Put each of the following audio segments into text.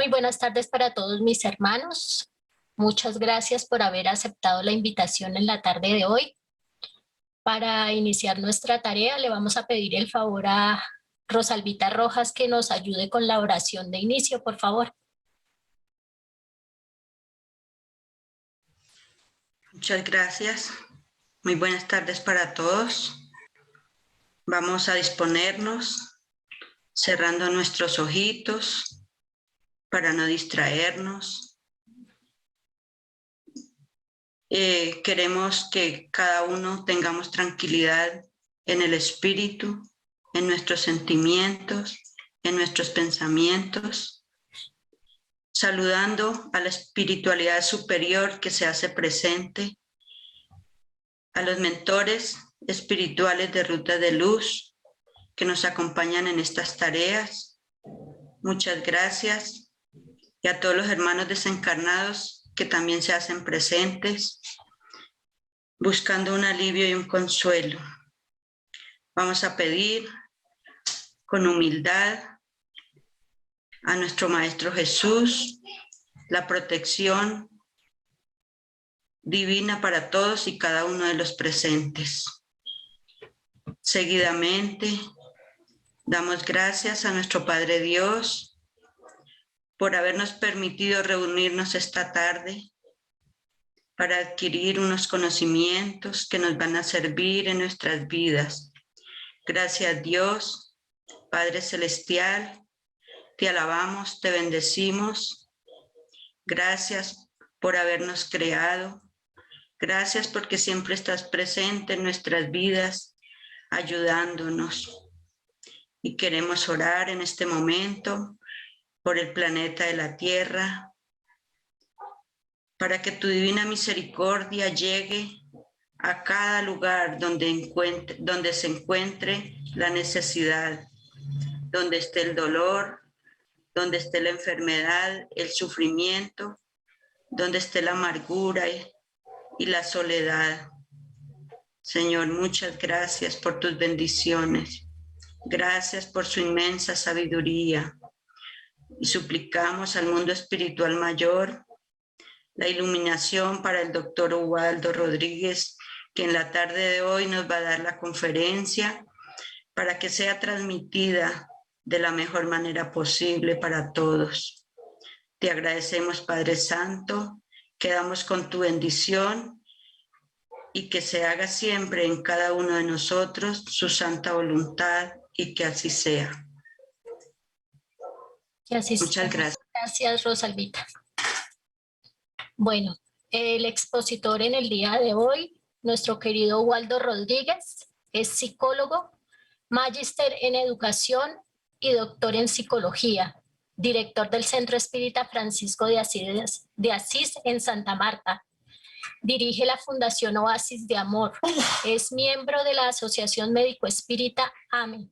Muy buenas tardes para todos mis hermanos. Muchas gracias por haber aceptado la invitación en la tarde de hoy. Para iniciar nuestra tarea le vamos a pedir el favor a Rosalvita Rojas que nos ayude con la oración de inicio, por favor. Muchas gracias. Muy buenas tardes para todos. Vamos a disponernos, cerrando nuestros ojitos para no distraernos. Queremos que cada uno tengamos tranquilidad en el espíritu, en nuestros sentimientos, en nuestros pensamientos, saludando a la espiritualidad superior que se hace presente, a los mentores espirituales de Ruta de Luz que nos acompañan en estas tareas. Muchas gracias. Y a todos los hermanos desencarnados que también se hacen presentes, buscando un alivio y un consuelo. Vamos a pedir con humildad a nuestro Maestro Jesús la protección divina para todos y cada uno de los presentes. Seguidamente, damos gracias a nuestro Padre Dios por habernos permitido reunirnos esta tarde para adquirir unos conocimientos que nos van a servir en nuestras vidas. Gracias Dios, Padre Celestial, te alabamos, te bendecimos. Gracias por habernos creado. Gracias porque siempre estás presente en nuestras vidas, ayudándonos. Y queremos orar en este momento por el planeta de la Tierra, para que tu divina misericordia llegue a cada lugar donde se encuentre la necesidad, donde esté el dolor, donde esté la enfermedad, el sufrimiento, donde esté la amargura y la soledad. Señor, muchas gracias por tus bendiciones. Gracias por su inmensa sabiduría. Y suplicamos al mundo espiritual mayor la iluminación para el doctor Ubaldo Rodríguez, que en la tarde de hoy nos va a dar la conferencia para que sea transmitida de la mejor manera posible para todos. Te agradecemos, Padre Santo, quedamos con tu bendición y que se haga siempre en cada uno de nosotros su santa voluntad y que así sea. Que así sea. Muchas gracias. Gracias, Rosalvita. Bueno, el expositor en el día de hoy, nuestro querido Ubaldo Rodríguez, es psicólogo, magíster en educación y doctor en psicología, director del Centro Espírita Francisco de Asís en Santa Marta. Dirige la Fundación Oasis de Amor. Es miembro de la Asociación Médico Espírita AME.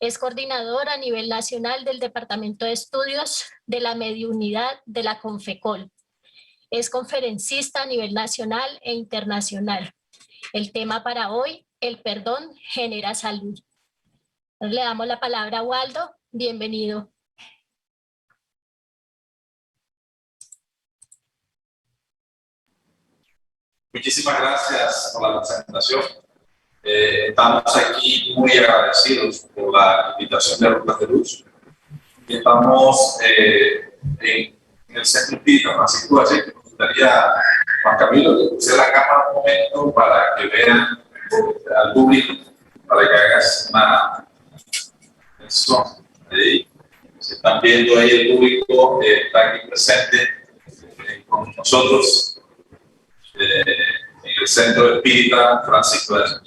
Es coordinador a nivel nacional del Departamento de Estudios de la Mediunidad de la Confecol. Es conferencista a nivel nacional e internacional. El tema para hoy, el perdón genera salud. Le damos la palabra a Waldo. Bienvenido. Muchísimas gracias por la presentación. Estamos aquí muy agradecidos por la invitación de Rutas de Luz. Estamos en el Centro Espírita Francisco de Asís. Me gustaría, Juan Camilo, que pusiera la cámara un momento para que vean al público, para que hagas una mención. Se están viendo ahí el público, está aquí presente con nosotros. En el Centro Espírita Francisco de Asís.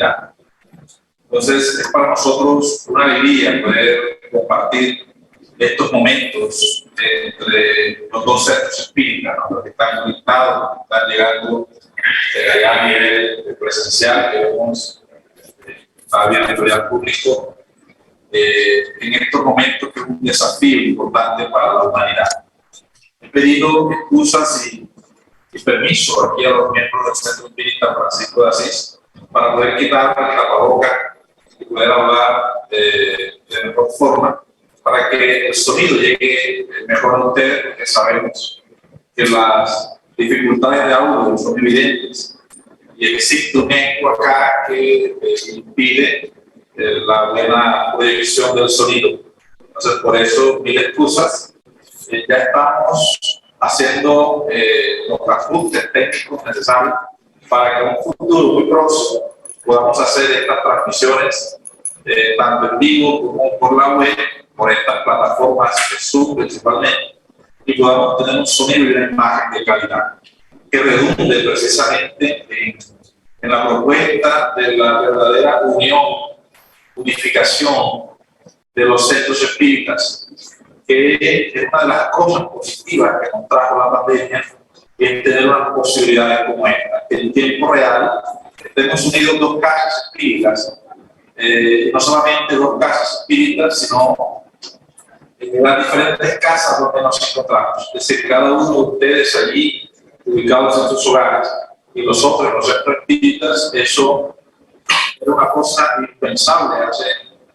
Entonces, es para nosotros una alegría poder compartir estos momentos entre los dos centros espíritas, ¿no? Los que están conectados, los que están llegando allá a nivel presencial, que vemos abierto ya al público, en estos momentos que es un desafío importante para la humanidad. He pedido excusas y permiso aquí a los miembros del Centro Espírita Francisco de Asís para poder quitar el tapabocas y poder hablar de mejor forma para que el sonido llegue mejor recuerdo a ustedes, porque sabemos que las dificultades de audio son evidentes y existe un eco acá que impide la buena proyección del sonido. Entonces, por eso, mil excusas. Ya estamos haciendo los ajustes técnicos necesarios para que en un futuro muy próximo podamos hacer estas transmisiones tanto en vivo como por la web, por estas plataformas de Zoom principalmente, y podamos tener un sonido y una imagen de calidad que redunde precisamente en la propuesta de la verdadera unificación de los centros espíritas, que es una de las cosas positivas que nos trajo la pandemia, es tener unas posibilidades como esta, que en tiempo real estemos unidos dos casas espíritas, no solamente dos casas espíritas, sino las diferentes casas donde nos encontramos. Es decir, cada uno de ustedes allí, ubicados en sus hogares, y los otros en los centros espíritas, eso era una cosa impensable hace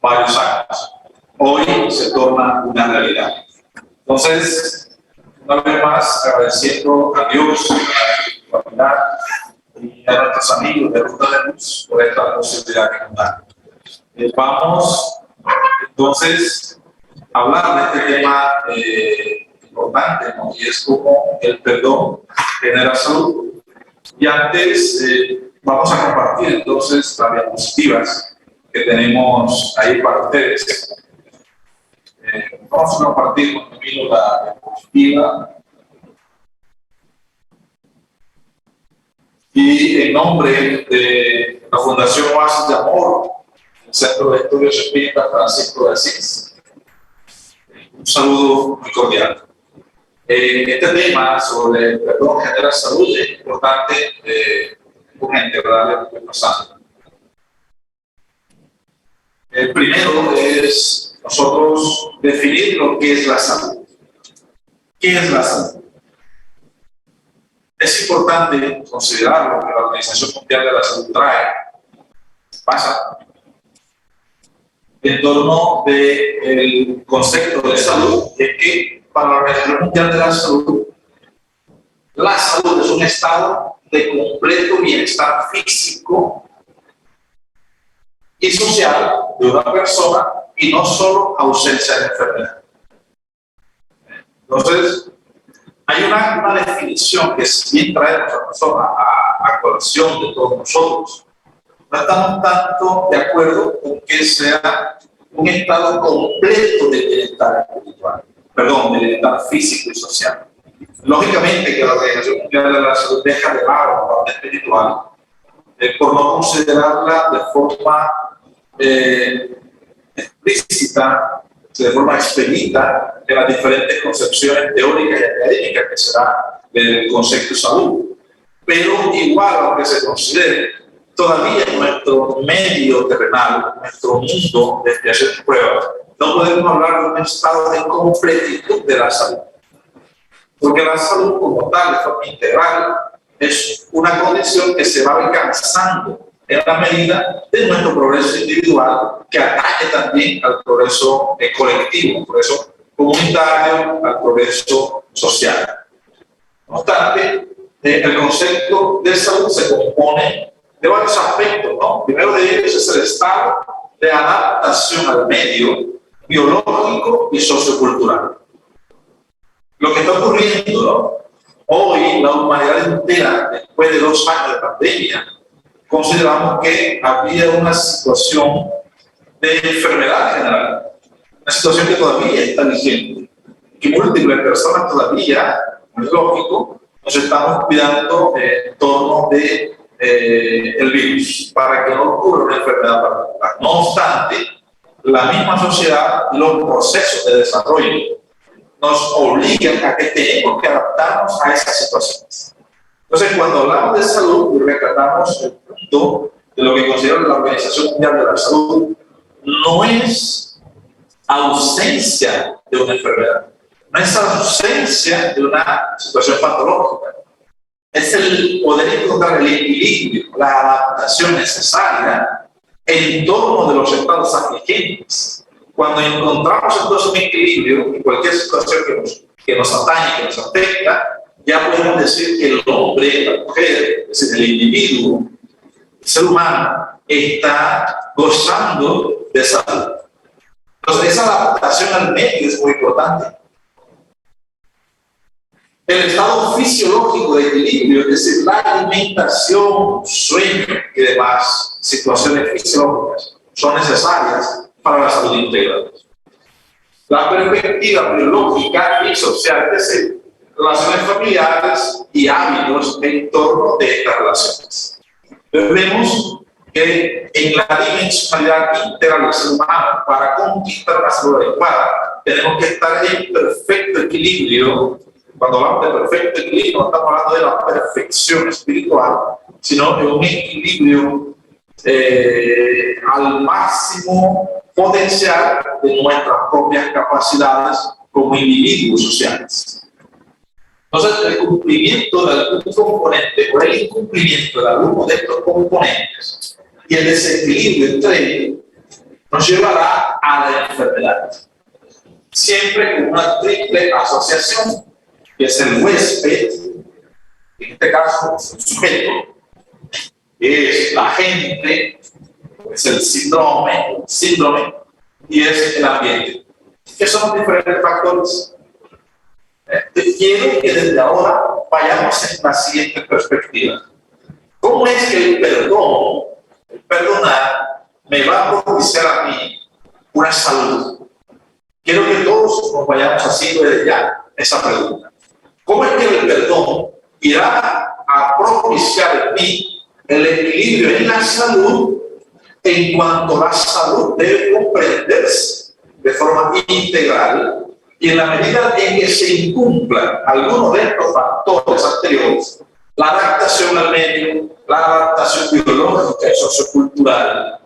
varios años. Hoy se torna una realidad. Entonces, una vez más, agradeciendo a Dios, a la humanidad y a nuestros amigos de Ruta de Luz por esta posibilidad que nos dan. Vamos, entonces, a hablar de este tema importante, ¿no? Y es como el perdón genera salud. Y antes, vamos a compartir entonces las diapositivas que tenemos ahí para ustedes. Vamos a compartir conmigo la diapositiva. Y en nombre de la Fundación Oasis de Amor, el Centro de Estudios Espíritas Francisco de Asís, un saludo muy cordial. Este tema sobre el perdón genera salud es importante, urgente, ¿verdad? El primero es nosotros definir lo que es la salud. ¿Qué es la salud? Es importante considerar lo que la Organización Mundial de la Salud trae, pasa, en torno del concepto de salud, es que para la Organización Mundial de la salud es un estado de completo bienestar físico y social de una persona y no solo ausencia de enfermedad. Entonces, hay una definición que si bien traemos a persona a colación de todos nosotros, no estamos tanto de acuerdo con que sea un estado completo de bienestar espiritual, perdón, de bienestar físico y social. Lógicamente que la Organización Mundial de la Salud deja de lado la parte espiritual por no considerarla de forma explícita, de forma expedita en las diferentes concepciones teóricas y académicas que se da del concepto de salud. Pero igual, aunque se considere, todavía en nuestro medio terrenal, nuestro mundo de hacer pruebas, no podemos hablar de un estado de completitud de la salud. Porque la salud como tal, de forma integral, es una condición que se va alcanzando en la medida de nuestro progreso individual, que atañe también al progreso colectivo, al progreso comunitario, al progreso social. No obstante, el concepto de salud se compone de varios aspectos, ¿no? Primero de ellos es el estado de adaptación al medio biológico y sociocultural. Lo que está ocurriendo, ¿no? Hoy, la humanidad entera, después de 2 años de pandemia, consideramos que había una situación de enfermedad general, una situación que todavía está vigente, que múltiples personas todavía, es lógico, nos estamos cuidando en torno de el virus para que no ocurra una enfermedad particular. No obstante, la misma sociedad, los procesos de desarrollo nos obligan a que tenemos que adaptarnos a esas situaciones. Entonces, cuando hablamos de salud y rescatamos el punto de lo que considera la Organización Mundial de la Salud, no es ausencia de una enfermedad, no es ausencia de una situación patológica, es el poder encontrar el equilibrio, la adaptación necesaria en torno de los estados afligentes. Cuando encontramos entonces un equilibrio en cualquier situación que nos que nos atañe, que nos afecta, ya podemos decir que el hombre, la mujer, es decir, el individuo, el ser humano, está gozando de salud. Entonces, esa adaptación al medio es muy importante. El estado fisiológico de equilibrio, es decir, la alimentación, sueño y demás situaciones fisiológicas son necesarias para la salud integral. La perspectiva biológica y social, es decir, relaciones familiares y hábitos en torno de estas relaciones. Entonces, vemos que en la dimensionalidad integral del ser humano, para conquistar una salud adecuada, tenemos que estar en perfecto equilibrio. Cuando hablamos de perfecto equilibrio, no estamos hablando de la perfección espiritual, sino de un equilibrio al máximo potencial de nuestras propias capacidades como individuos sociales. Entonces, el cumplimiento de algún componente o el incumplimiento de alguno de estos componentes y el desequilibrio entre ellos nos llevará a la enfermedad. Siempre con una triple asociación, que es el huésped, en este caso el sujeto, es la gente, es el síndrome y es el ambiente. ¿Qué son los diferentes factores? Quiero que desde ahora vayamos en la siguiente perspectiva. ¿Cómo es que el perdón, el perdonar, me va a propiciar a mí una salud? Quiero que todos nos vayamos haciendo desde ya esa pregunta. ¿Cómo es que el perdón irá a propiciar en mí el equilibrio en la salud, en cuanto la salud debe comprenderse de forma integral? Y en la medida en que se incumplan algunos de estos factores anteriores, la adaptación al medio, la adaptación biológica y sociocultural,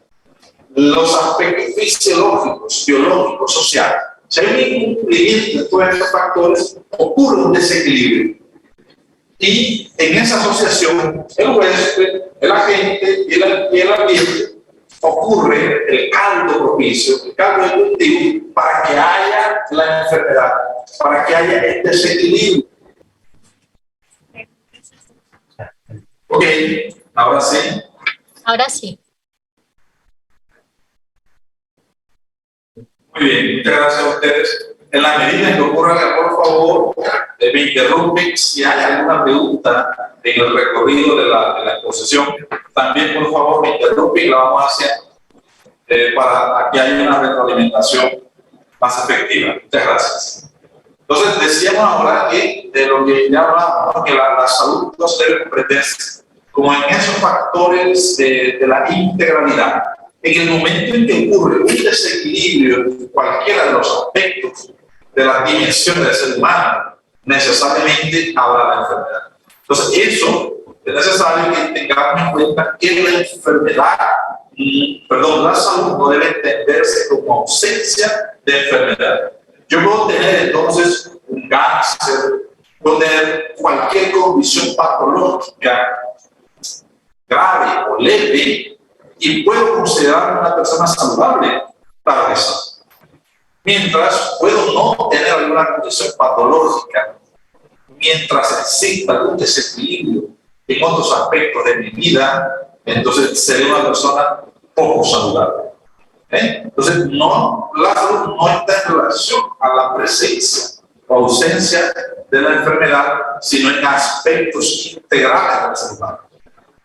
los aspectos fisiológicos, biológicos, sociales, si hay un incumplimiento de todos estos factores, ocurre un desequilibrio. Y en esa asociación, el huésped, el agente y el ambiente, ocurre el caldo propicio, el caldo de cultivo, para que haya la enfermedad, para que haya el desequilibrio. Ok, ahora sí. Ahora sí. Muy bien, muchas gracias a ustedes. En la medida en que ocurra, por favor, me interrumpen si hay alguna pregunta en el recorrido de la exposición. También, por favor, me interrumpen y la vamos a hacer para que haya una retroalimentación más efectiva. Muchas gracias. Entonces, decíamos ahora que de lo que ya hablamos, que la salud no se debe comprenderse como en esos factores de la integralidad. En el momento en que ocurre un desequilibrio en cualquiera de los aspectos de la dimensión del ser humano, necesariamente habrá la enfermedad. Entonces, eso es necesario que tengamos en cuenta que la enfermedad, la salud no debe entenderse como ausencia de enfermedad. Yo puedo tener entonces un cáncer, puedo tener cualquier condición patológica grave o leve, y puedo considerarme una persona saludable, claro que sí. Mientras puedo no tener alguna condición patológica, mientras exista algún desequilibrio en otros aspectos de mi vida, entonces seré una persona poco saludable. Entonces, la salud no está en relación a la presencia o ausencia de la enfermedad, sino en aspectos integrales del ser humano.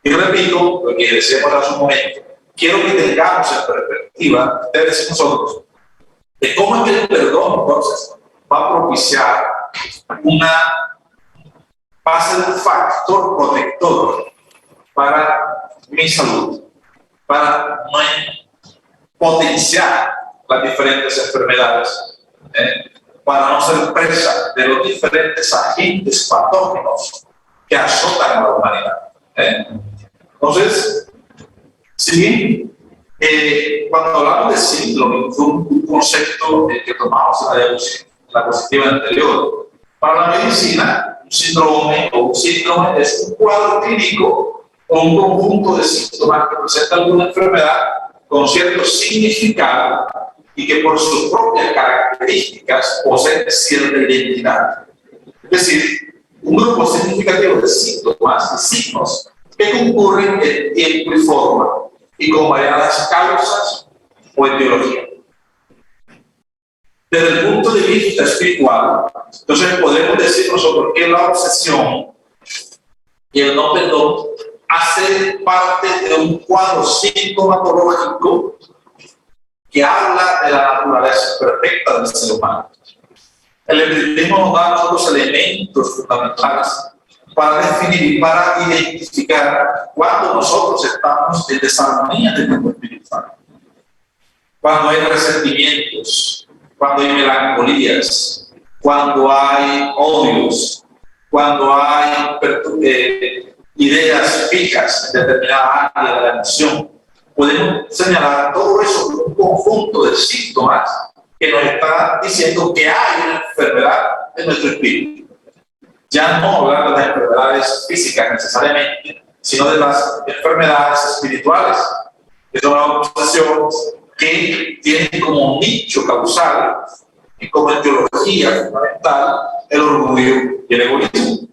Y repito lo que decíamos hace un momento, quiero que tengamos en perspectiva, ustedes y nosotros, de cómo es que el perdón, entonces, va a propiciar va a ser un factor protector para mi salud, para no potenciar las diferentes enfermedades, para no ser presa de los diferentes agentes patógenos que azotan a la humanidad. Entonces, si bien cuando hablamos de síndrome, fue un concepto que tomamos en la diapositiva anterior. Para la medicina, un síndrome es un cuadro clínico o un conjunto de síntomas que presenta alguna enfermedad con cierto significado y que por sus propias características posee cierta identidad. Es decir, un grupo significativo de síntomas y signos que concurren en tiempo y forma y con variadas causas o etiología. Desde el punto de vista espiritual, entonces podemos decir nosotros que la obsesión y el no perdón hace parte de un cuadro sintomatológico que habla de la naturaleza perfecta del ser humano. El espiritismo nos da a nosotros elementos fundamentales para definir y para identificar cuando nosotros estamos en desarmonía del cuerpo espiritual. Cuando hay resentimientos, cuando hay melancolías, cuando hay odios, cuando hay ideas fijas en determinada área de la emoción. Podemos señalar todo eso como un conjunto de síntomas que nos está diciendo que hay una enfermedad en nuestro espíritu. Ya no hablar de las enfermedades físicas necesariamente, sino de las enfermedades espirituales, que son las obsesiones que tienen como nicho causal y como etiología fundamental el orgullo y el egoísmo.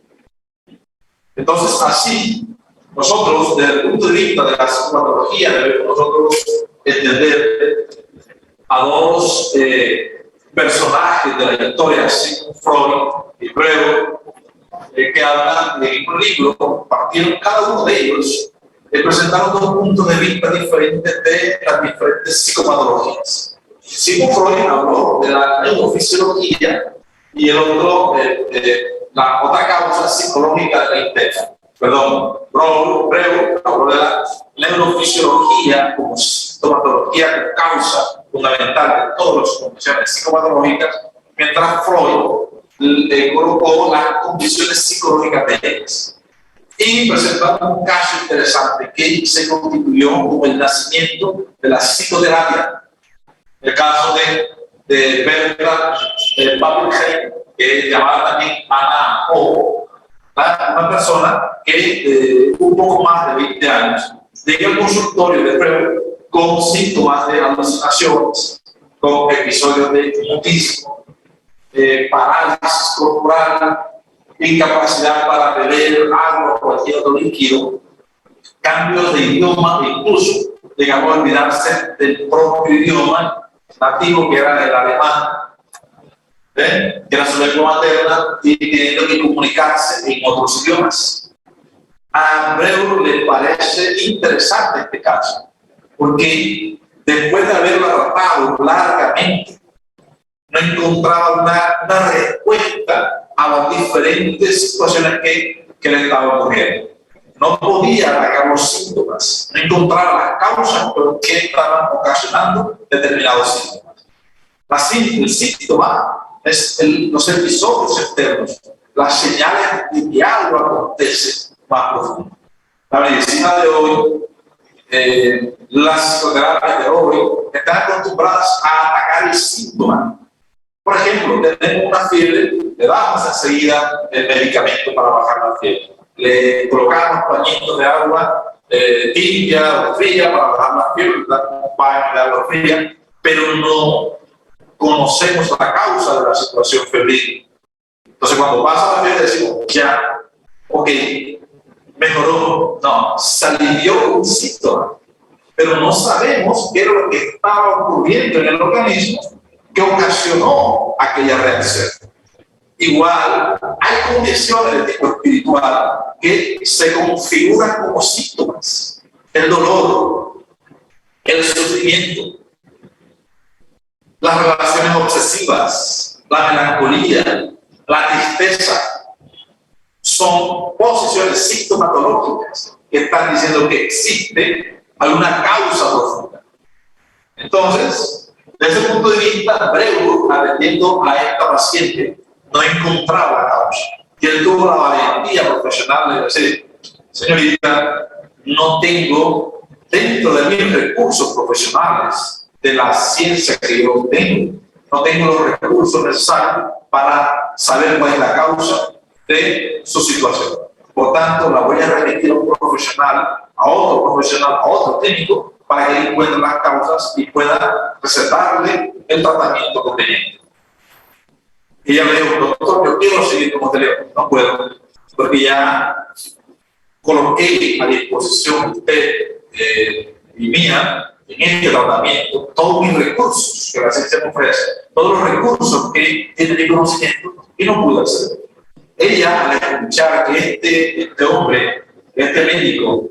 Entonces, así, nosotros, desde el punto de vista de la psicopatología, debemos nosotros entender a dos personajes de la historia, Sigmund Freud y Freud, que hablan en un libro, compartieron cada uno de ellos, presentaron dos puntos de vista diferentes de las diferentes psicopatologías. Sigmund Freud habló de la neurofisiología y el otro, la otra causa psicológica de la intención. Perdón, Freud habló de la neurofisiología como sintomatología como causa fundamental de todas las condiciones psicopatológicas, mientras Freud colocó las condiciones psicológicas de ellas. Y presentamos un caso interesante que se constituyó como el nacimiento de la psicoterapia. El caso de Bertrand Pappenheim, que es llamada también Anna O, una persona que un poco más de 20 años llega al consultorio de Freud con síntomas de alucinaciones, con episodios de mutismo, parálisis corporal, incapacidad para beber agua o cualquier otro líquido, cambios de idioma e incluso llegamos a olvidarse del propio idioma nativo que era el alemán, que era su lengua materna, y teniendo que comunicarse en otros idiomas. A Freud le parece interesante este caso, porque después de haberlo tratado largamente, no encontraba una respuesta a las diferentes situaciones que le estaban ocurriendo. No podía atacar los síntomas, no encontraba las causas por qué estaban ocasionando determinados síntomas. El síntoma es los episodios externos, las señales de que algo acontece más profundo. La medicina de hoy, las psicoterapias de hoy, están acostumbradas a atacar el síntoma. Por ejemplo, tenemos una fiebre, le damos enseguida el medicamento para bajar la fiebre. Le colocamos pañitos de agua tibia o fría para bajar la fiebre, le damos un paño de agua fría, pero no conocemos la causa de la situación febril. Entonces, cuando pasa la fiebre, decimos, ya, ok, mejoró, no, se alivió un síntoma, pero no sabemos qué era lo que estaba ocurriendo en el organismo que ocasionó aquella reacción. Igual, hay condiciones de tipo espiritual que se configuran como síntomas. El dolor, el sufrimiento, las relaciones obsesivas, la melancolía, la tristeza, son posiciones sintomatológicas que están diciendo que existe alguna causa profunda. Entonces, desde ese punto de vista, Freud, atendiendo a esta paciente, no encontraba la causa. Y él tuvo la valentía profesional de decir, señorita, no tengo dentro de mis recursos profesionales de la ciencia que yo tengo, no tengo los recursos necesarios para saber cuál es la causa de su situación. Por tanto, la voy a remitir a un profesional, a otro técnico, para que él encuentre las causas y pueda recetarle el tratamiento conveniente. Y ella me dijo, doctor, yo quiero seguir como teléfono. No puedo, porque ya coloqué a disposición de usted y mía en este tratamiento todos mis recursos que la ciencia me ofrece, todos los recursos que tiene mi conocimiento, y no pude hacer. Ella, al escuchar que este hombre, este médico,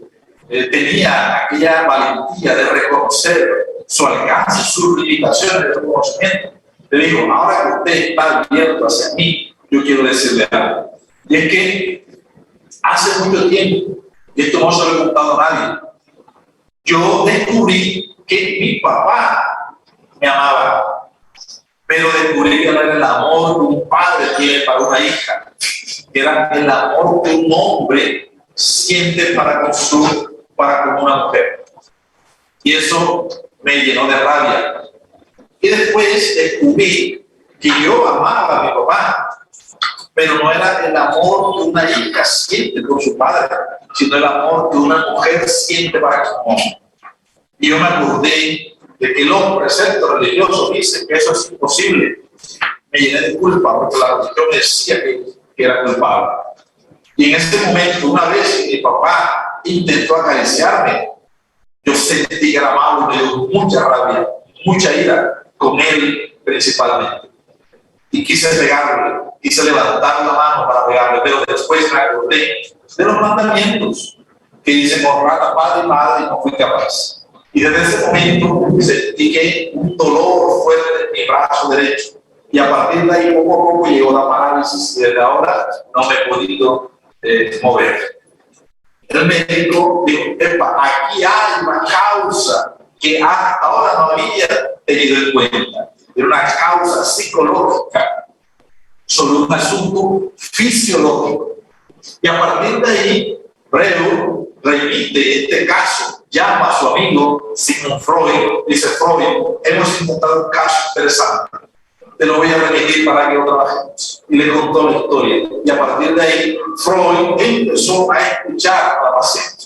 tenía aquella valentía de reconocer su alcance, sus limitaciones de su conocimiento, le dijo, ahora que usted está abierto hacia mí, yo quiero decirle algo. Y es que hace mucho tiempo, y esto no se lo he contado a nadie, yo descubrí que mi papá me amaba, pero descubrí que no era el amor que un padre tiene para una hija, que era el amor que un hombre siente para con una mujer. Y eso me llenó de rabia. Y después descubrí que yo amaba a mi papá, pero no era el amor que una hija siente por su padre, sino el amor que una mujer siente para su hombre. Y yo me acordé de que los preceptos religiosos dicen que eso es imposible. Me llené de culpa porque la religión me decía que era culpable. Y en ese momento, una vez que mi papá intentó acariciarme, yo sentí que era malo, me dio mucha rabia, mucha ira con él principalmente. Y quise pegarle, quise levantar la mano para pegarle, pero después me acordé de los mandamientos que dicen honrar a padre y madre, y no fui capaz. Y desde ese momento sentí que un dolor fuerte en mi brazo derecho. Y a partir de ahí, poco a poco, llegó la parálisis. Y desde ahora no me he podido mover. El médico dijo, epa, aquí hay una causa que hasta ahora no había tenido en cuenta. Era una causa psicológica sobre un asunto fisiológico. Y a partir de ahí, Breu remite este caso, llama a su amigo Sigmund Freud, dice Freud, hemos encontrado un caso interesante, te lo voy a remitir para que lo trabajemos. Y le contó la historia. Y a partir de ahí, Freud empezó a escuchar a la paciente.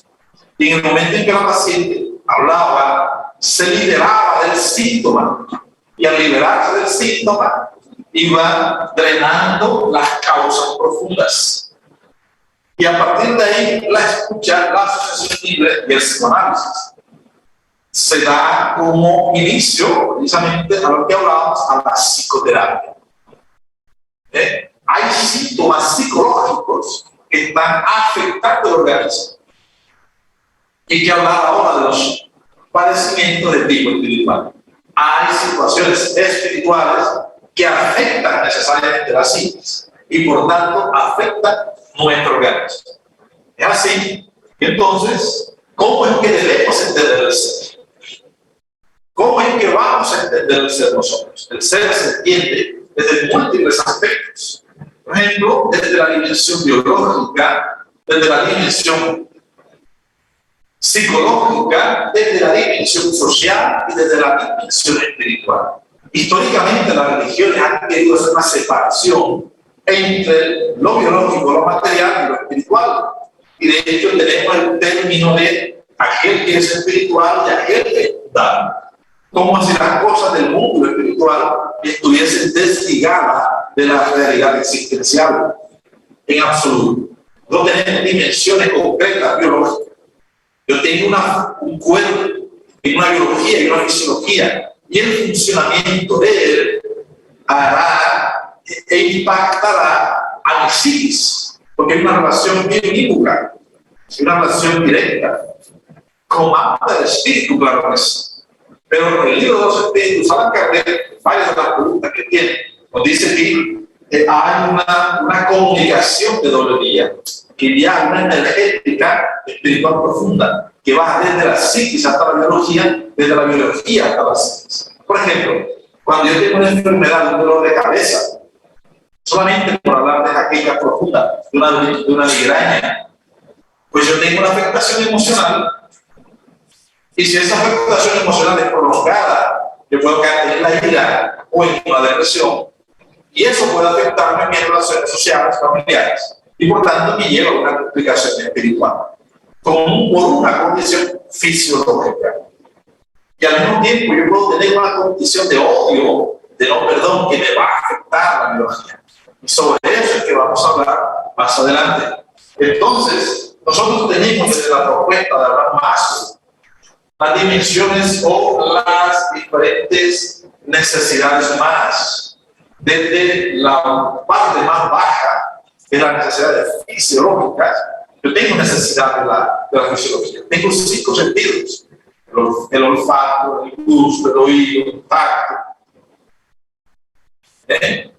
Y en el momento en que la paciente hablaba, se liberaba del síntoma. Y al liberarse del síntoma, iba drenando las causas profundas. Y a partir de ahí, la escucha, la asociación libre y el psicoanálisis se da como inicio, precisamente, a lo que hablábamos, a la psicoterapia. Hay síntomas psicológicos que están afectando el organismo. Y hay que hablar ahora de los padecimientos de tipo espiritual. Hay situaciones espirituales que afectan necesariamente la psiquis y por tanto afectan nuestro organismo. Es así. Entonces, ¿cómo es que debemos entender el ser? ¿Cómo es que vamos a entender el ser nosotros? El ser se entiende desde múltiples aspectos. Por ejemplo, desde la dimensión biológica, desde la dimensión psicológica, desde la dimensión social y desde la dimensión espiritual. Históricamente las religiones han querido hacer una separación entre lo biológico, lo material y lo espiritual. Y de hecho tenemos el término de aquel que es espiritual y aquel que es mundano. Como si las cosas del mundo espiritual estuviesen desligadas de la realidad existencial. En absoluto. No tenemos dimensiones concretas biológicas. Yo tengo un cuerpo, tengo una biología y una fisiología, y el funcionamiento de él hará e impactará a mi psiquis, porque hay una relación bioquímica, una relación directa, como habla del espíritu, claro que sí. Pero el libro de los espíritus, Allan Kardec, varias de las preguntas que tiene, nos dice que hay una comunicación de doble vía, que ya una energética espiritual profunda, que va desde la psiquis hasta la biología, desde la biología hasta la psiquis. Por ejemplo, cuando yo tengo una enfermedad, un dolor de cabeza, solamente por hablar de jaqueca profunda, de una migraña, pues yo tengo una afectación emocional. Y si esa afectación emocional es prolongada, yo puedo caer en la ira o en una depresión. Y eso puede afectarme en mis relaciones sociales, familiares. Y por tanto me lleva a una complicación espiritual. Por una condición fisiológica. Y al mismo tiempo yo puedo tener una condición de odio, de no perdón, que me va a afectar alimentar la biología. Y sobre eso es que vamos a hablar más adelante. Entonces, nosotros tenemos desde la propuesta de hablar más las dimensiones o las diferentes necesidades humanas. Desde la parte más baja de las necesidades fisiológicas, yo tengo necesidad de la fisiología. Tengo 5 sentidos: el olfato, el gusto, el oído, el tacto.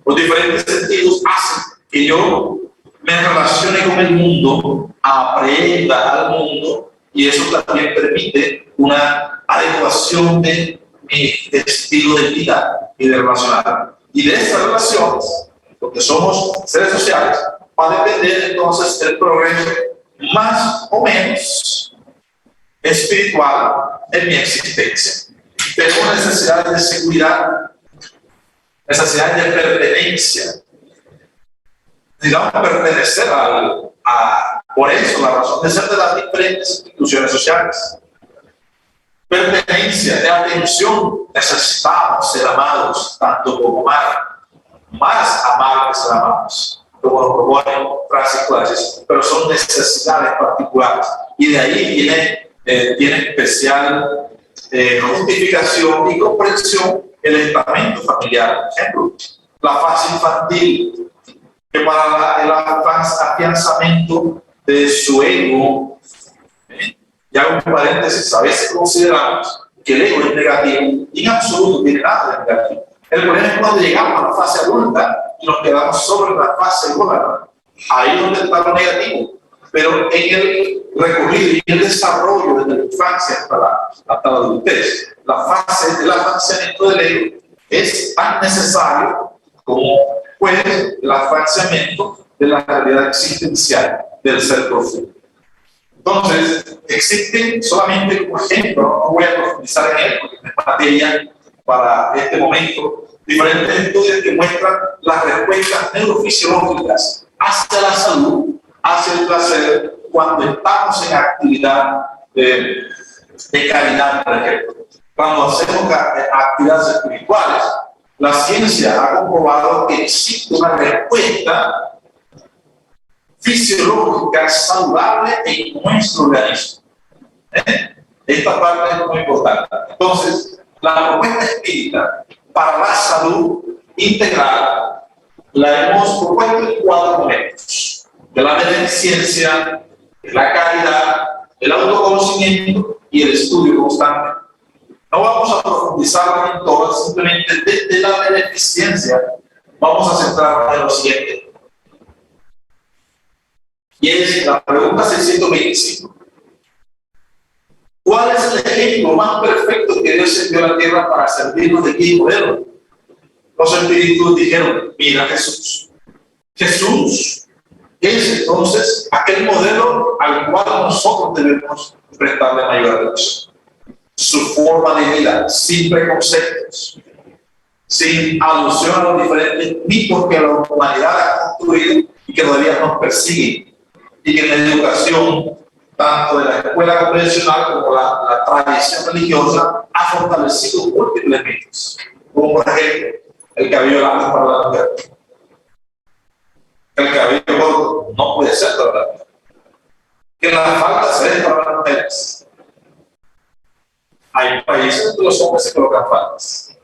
Los diferentes sentidos hacen que yo me relacione con el mundo, aprenda al mundo, y eso también permite una adecuación de mi estilo de vida y de relacionar. Y de estas relaciones, porque somos seres sociales, va a depender entonces el progreso más o menos espiritual en mi existencia. Tengo necesidades de seguridad, necesidades de pertenencia. Necesitamos pertenecer por eso, la razón de ser de las diferentes instituciones sociales. Pertenencia, de atención, necesitamos ser amados, tanto como amar. Más amar que ser amados, como nos proponen frases clases, pero son necesidades particulares. Y de ahí tiene especial justificación y comprensión el estamento familiar. Por ejemplo, la fase infantil, que para el afianzamiento de su ego, y hago un paréntesis, a veces consideramos que el ego es negativo, y en absoluto tiene nada de negativo. El problema es cuando llegamos a la fase adulta y nos quedamos sobre la fase escolar. Ahí es donde está lo negativo. Pero en el recorrido y el desarrollo desde la infancia hasta la adultez, la fase del afianzamiento del ego es tan necesario como pues el afianzamiento de la realidad existencial del ser profundo. Entonces, existen solamente como ejemplo, no voy a profundizar en él porque no es materia para este momento, diferentes estudios que muestran las respuestas neurofisiológicas hacia la salud, hacia el placer, cuando estamos en actividad de calidad, por ejemplo. Cuando hacemos actividades espirituales, la ciencia ha comprobado que existe una respuesta fisiológica saludable en nuestro organismo. Esta parte es muy importante. Entonces, la propuesta espírita para la salud integral la hemos propuesto en 4 momentos: de la beneficencia, de la caridad, el autoconocimiento y el estudio constante. No vamos a profundizar en todas, simplemente desde la beneficencia vamos a centrarnos en lo siguiente. Y es la pregunta 625. ¿Cuál es el ejemplo más perfecto que Dios envió a la tierra para servirnos de guía y modelo? Los espíritus dijeron: mira Jesús. Jesús es entonces aquel modelo al cual nosotros debemos prestarle mayor atención. Su forma de vida, sin preconceptos, sin alusión a los diferentes mitos que la humanidad ha construido y que todavía nos persiguen, y que en la educación, tanto de la escuela convencional como la tradición religiosa, ha fortalecido múltiples mitos, como por ejemplo el cabello largo para la mujer. El cabello corto no puede ser para la mujer. Que la falda se dé para las mujeres. Hay países donde los hombres se colocan faldas.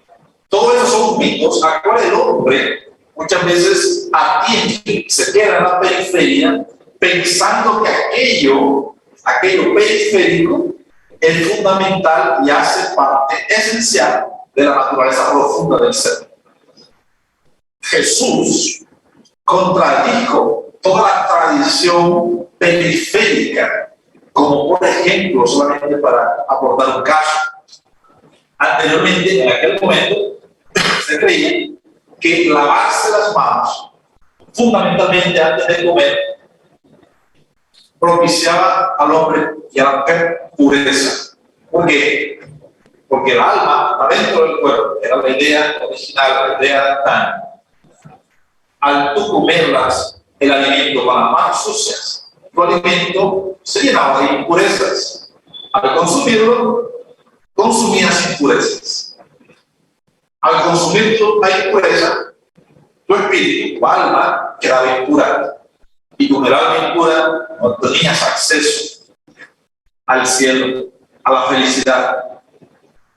Todos esos son mitos a cuales el hombre muchas veces atiende, se queda en la periferia, pensando que aquello periférico es fundamental y hace parte esencial de la naturaleza profunda del ser. Jesús contradijo toda la tradición periférica, como por ejemplo, solamente para aportar un caso. Anteriormente, en aquel momento, se creía que lavarse las manos, fundamentalmente antes de comer, propiciaba al hombre y a la mujer pureza. ¿Por qué? Porque el alma está dentro del cuerpo. Era la idea original, la idea tan. Al tú comerlas, el alimento con las manos sucias, tu alimento se llenaba de impurezas. Al consumirlo, consumías impurezas. Al consumir la impureza, tu espíritu, tu alma, quedaba impura. Y con el alma impura no tenías acceso al cielo, a la felicidad,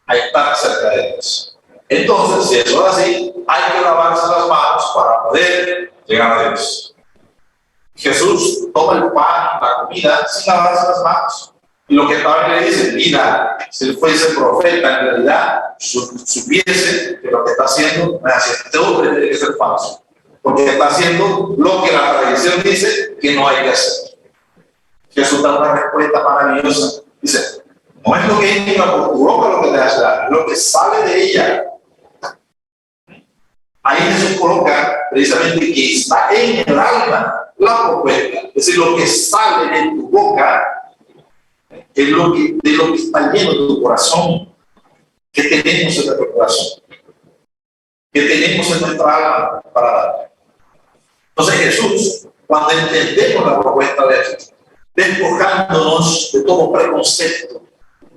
a estar cerca de Dios. Entonces, si eso es así, hay que lavarse las manos para poder llegar a Dios. Jesús toma el pan, la comida, sin lavarse las manos. Y lo que también le dice, mira, si él fuese profeta, en realidad supiese que lo que está haciendo, este hombre tiene que ser falso. Porque está haciendo lo que la tradición dice que no hay que hacer. Jesús da una respuesta maravillosa. Dice, no es lo que entra por tu boca lo que te hace daño, es lo que sale de ella. Ahí Jesús coloca precisamente que está en el alma la propuesta. Es decir, lo que sale de tu boca es de lo que está lleno de tu corazón. ¿Qué tenemos en nuestro corazón? ¿Qué tenemos en nuestra alma para dar? Entonces Jesús, cuando entendemos la propuesta de Jesús, despojándonos de todo preconcepto,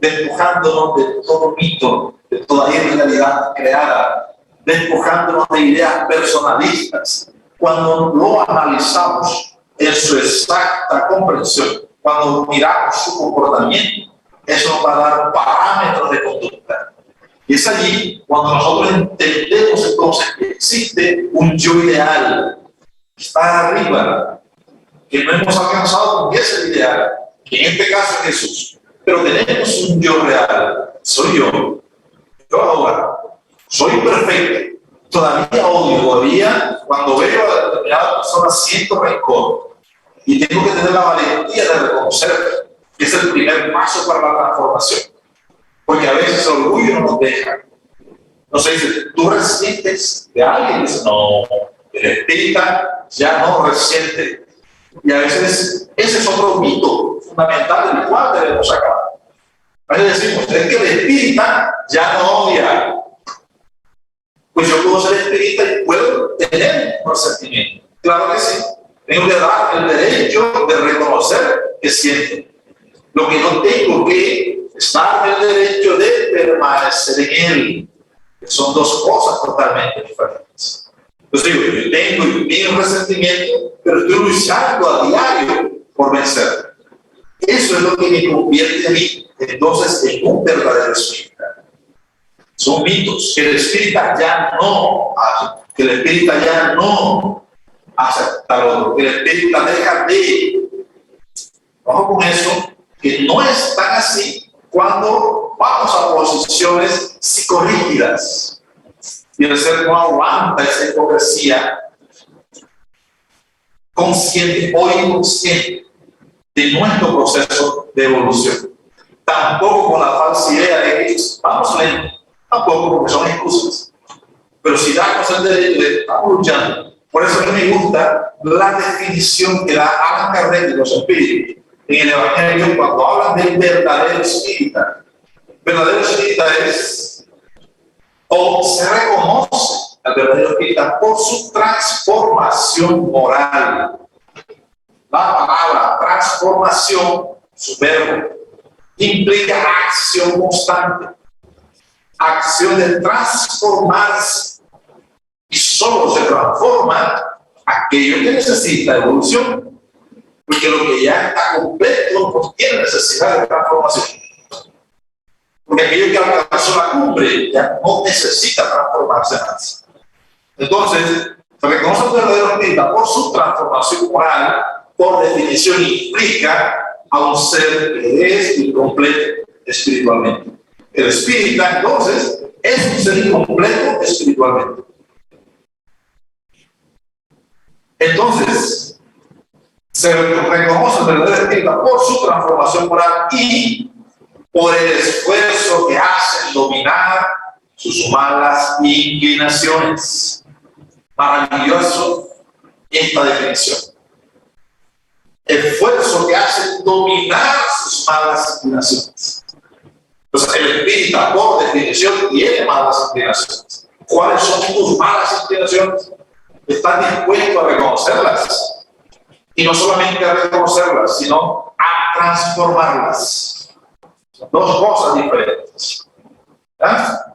despojándonos de todo mito, de toda irrealidad creada, despojándonos de ideas personalistas, cuando lo analizamos en su exacta comprensión, cuando miramos su comportamiento, eso nos va a dar parámetros de conducta. Y es allí cuando nosotros entendemos entonces que existe un yo ideal que está arriba, que no hemos alcanzado con ese ideal, que en este caso es Jesús, pero tenemos un yo real, soy yo. Yo ahora soy perfecto, todavía odio, todavía cuando veo a determinada persona siento rencor y tengo que tener la valentía de reconocer que es el primer paso para la transformación, porque a veces el orgullo no nos deja. No se dice, tú resientes de alguien, dice, no, el espírita ya no resiente. Y a veces ese es otro mito fundamental del cual debemos sacar. A veces decimos, es que el espírita ya no odia. Pues yo puedo ser espírita y puedo tener un resentimiento. Claro que sí. Tengo que dar el derecho de reconocer que siento. Lo que no tengo que es darme el derecho de permanecer en él. Son dos cosas totalmente diferentes. Entonces digo, yo tengo un resentimiento, pero estoy luchando a diario por vencer. Eso es lo que me convierte a mí, entonces, en un verdadero espírita. Son mitos que el espírita ya no hace, que el espírita ya no hace tal otro, que el espírita deja de. Vamos con eso, que no es tan así cuando vamos a posiciones psicorrígidas. Y el ser no aguanta esa hipocresía consciente o inconsciente de nuestro proceso de evolución. Tampoco con la falsa idea de que vamos lento, tampoco porque son excusas. Pero si damos el derecho de estar luchando, por eso a mí me gusta la definición que da Allan Kardec de los espíritus en el Evangelio cuando hablan del verdadero espírita. Verdadero espírita es, o se reconoce al verdadero espírita por su transformación moral. La palabra transformación, su verbo, implica acción constante, acción de transformarse, y solo se transforma aquello que necesita evolución, porque lo que ya está completo no tiene necesidad de transformación, porque aquello que alcanzó la cumbre ya no necesita transformarse más. Entonces, se reconoce el verdadero espírita por su transformación moral, por definición implica a un ser que es incompleto espiritualmente. El espírita, entonces, es un ser incompleto espiritualmente. Entonces, se reconoce el verdadero espírita por su transformación moral y por el esfuerzo que hace en dominar sus malas inclinaciones. Maravilloso esta definición. Esfuerzo que hace en dominar sus malas inclinaciones. Entonces, el espírita, por definición, tiene malas inclinaciones. ¿Cuáles son tus malas inclinaciones? ¿Estás dispuesto a reconocerlas? Y no solamente a reconocerlas, sino a transformarlas. Son dos cosas diferentes. ¿Ah?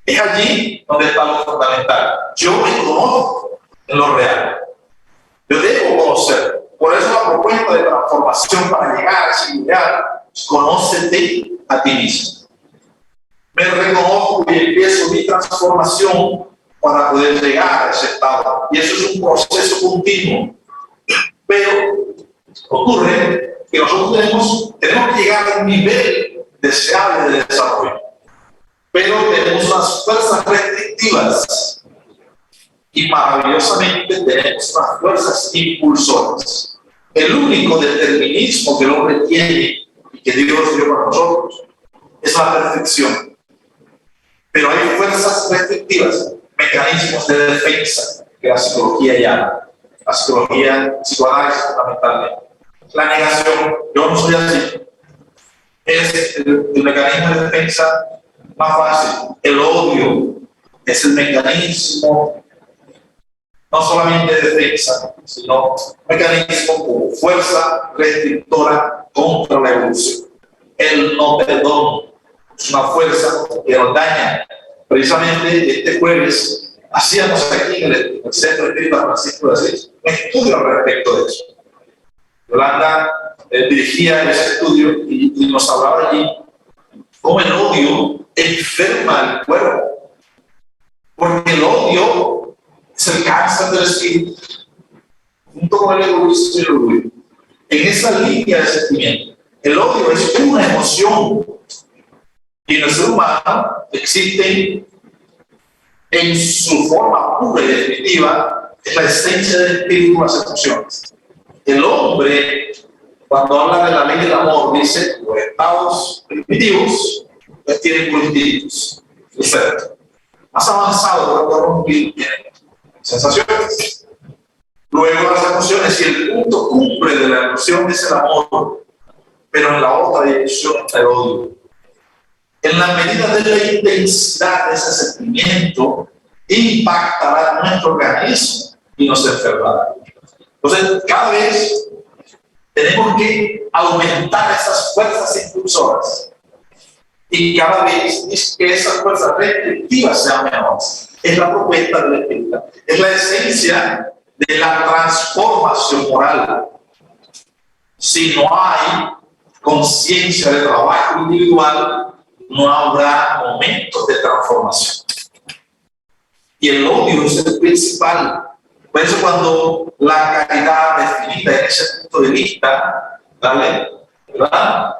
Es allí donde está lo fundamental. Yo me conozco en lo real. Yo debo conocer. Por eso la propuesta de transformación para llegar a ese ideal, conócete a ti mismo. Me reconozco y empiezo mi transformación para poder llegar a ese estado. Y eso es un proceso continuo. Pero ocurre que nosotros tenemos que llegar a un nivel deseable de desarrollo. Pero tenemos unas fuerzas restrictivas y maravillosamente tenemos unas fuerzas impulsoras. El único determinismo que el hombre tiene y que Dios dio para nosotros es la perfección. Pero hay fuerzas restrictivas, mecanismos de defensa que la psicología llama. La psicología psicoanálisis fundamentalmente. La negación, yo no soy así. Es el mecanismo de defensa más fácil. El odio es el mecanismo no solamente de defensa, sino mecanismo como fuerza restrictora contra la evolución. El no perdón es una fuerza que nos daña. Precisamente este jueves hacíamos aquí en el Centro Espírita Francisco de Asís un estudio al respecto de eso. Yolanda dirigía ese estudio y nos hablaba allí cómo el odio enferma el cuerpo, porque el odio es el cáncer del espíritu, junto con el egoísmo y el orgullo. En esa línea de sentimiento, el odio es una emoción y en el ser humano existe en su forma pura y definitiva, es la esencia del espíritu, las emociones. El hombre, cuando habla de la ley del amor, dice los estados primitivos pues tienen instintos, ¿cierto? Más avanzado, cuando tienen sensaciones. Luego las emociones, y el punto cumbre de la emoción es el amor, pero en la otra dirección está el odio. En la medida de la intensidad de ese sentimiento, impactará nuestro organismo y nos enfermará. Entonces, cada vez tenemos que aumentar esas fuerzas impulsoras y cada vez que esas fuerzas restrictivas sean menores. Es la propuesta del espíritu, es la esencia de la transformación moral. Si no hay conciencia de trabajo individual, no habrá momentos de transformación. Y el odio es el principal. Por eso cuando la caridad definida en ese punto de vista, ¿vale? ¿Verdad?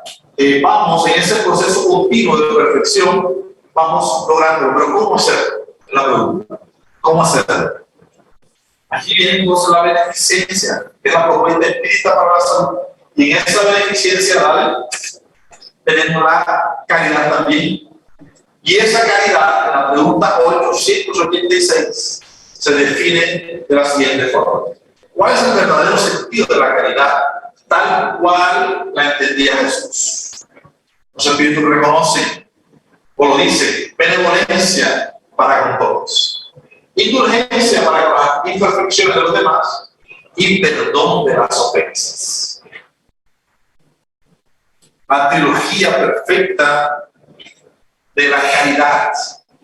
Vamos en ese proceso continuo de perfección, vamos logrando. Pero ¿cómo hacerlo? La pregunta. ¿Cómo hacerlo? Aquí viene entonces la beneficencia, que es la propuesta espírita para la salud. Y en esa beneficencia, ¿vale? Tenemos la caridad también. Y esa caridad, en la pregunta 886, se define de la siguiente forma. ¿Cuál es el verdadero sentido de la caridad? Tal cual la entendía Jesús. Los espíritus reconocen, o lo dicen, benevolencia para con todos, indulgencia para con las imperfecciones de los demás y perdón de las ofensas. La trilogía perfecta de la caridad,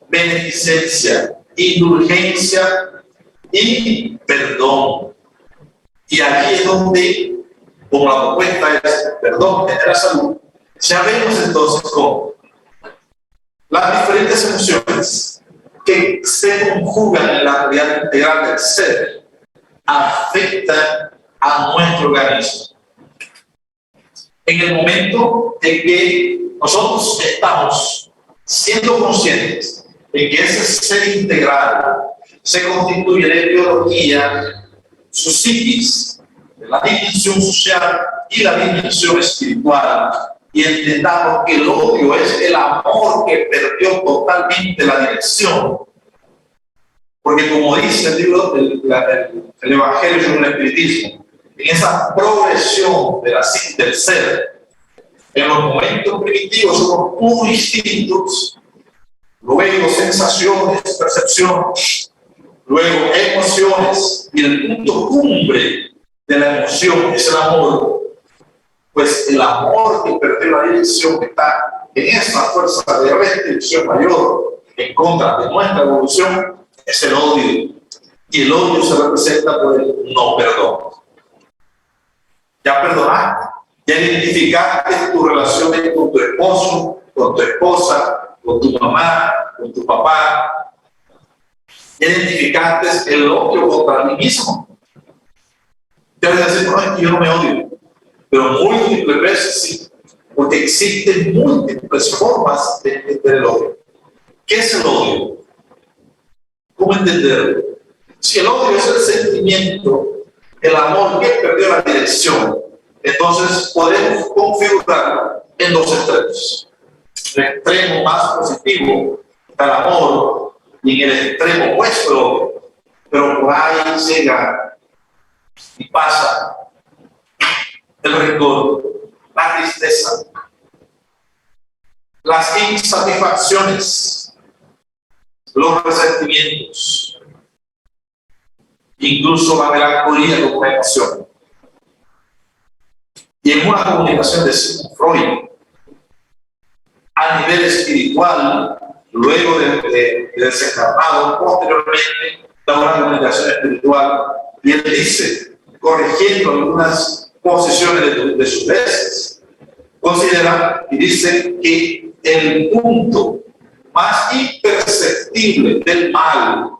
beneficencia, indulgencia y perdón. Y aquí es donde, como la propuesta es perdón, genera salud, ya vemos entonces cómo las diferentes emociones que se conjugan en la realidad integral del ser afectan a nuestro organismo. En el momento en que nosotros estamos siendo conscientes de que ese ser integral se constituye de biología, su psiquis, la dimensión social y la dimensión espiritual, y entendamos que el odio es el amor que perdió totalmente la dirección. Porque como dice el libro, el Evangelio según el Espiritismo, en esa progresión de la psiquis del ser, en los momentos primitivos somos muy distintos, luego sensaciones, percepciones, luego emociones, y el punto cumbre de la emoción es el amor. Pues el amor que perdió la dirección está en esa fuerza de restricción mayor en contra de nuestra evolución, es el odio. Y el odio se representa por el no perdón. Ya perdonaste, ya identificaste tus relaciones con tu esposo, con tu esposa, con tu mamá, con tu papá. Ya identificaste el odio contra ti mismo. Te vas a decir, no, es que yo no me odio, pero múltiples veces sí, porque existen múltiples formas de entender el odio. ¿Qué es el odio? ¿Cómo entenderlo? Si el odio es el sentimiento, el amor que perdió la dirección, entonces podemos configurarlo en dos extremos. El extremo más positivo está el amor y en el extremo opuesto el odio. Pero por ahí llega y pasa el rencor, la tristeza, las insatisfacciones, los resentimientos, incluso la melancolía como una emoción. Y en una comunicación de Sigmund Freud, a nivel espiritual, luego de desencarnado, posteriormente da una comunicación espiritual, y él dice, corrigiendo algunas posiciones de sus tesis, considera y dice que el punto más imperceptible del mal,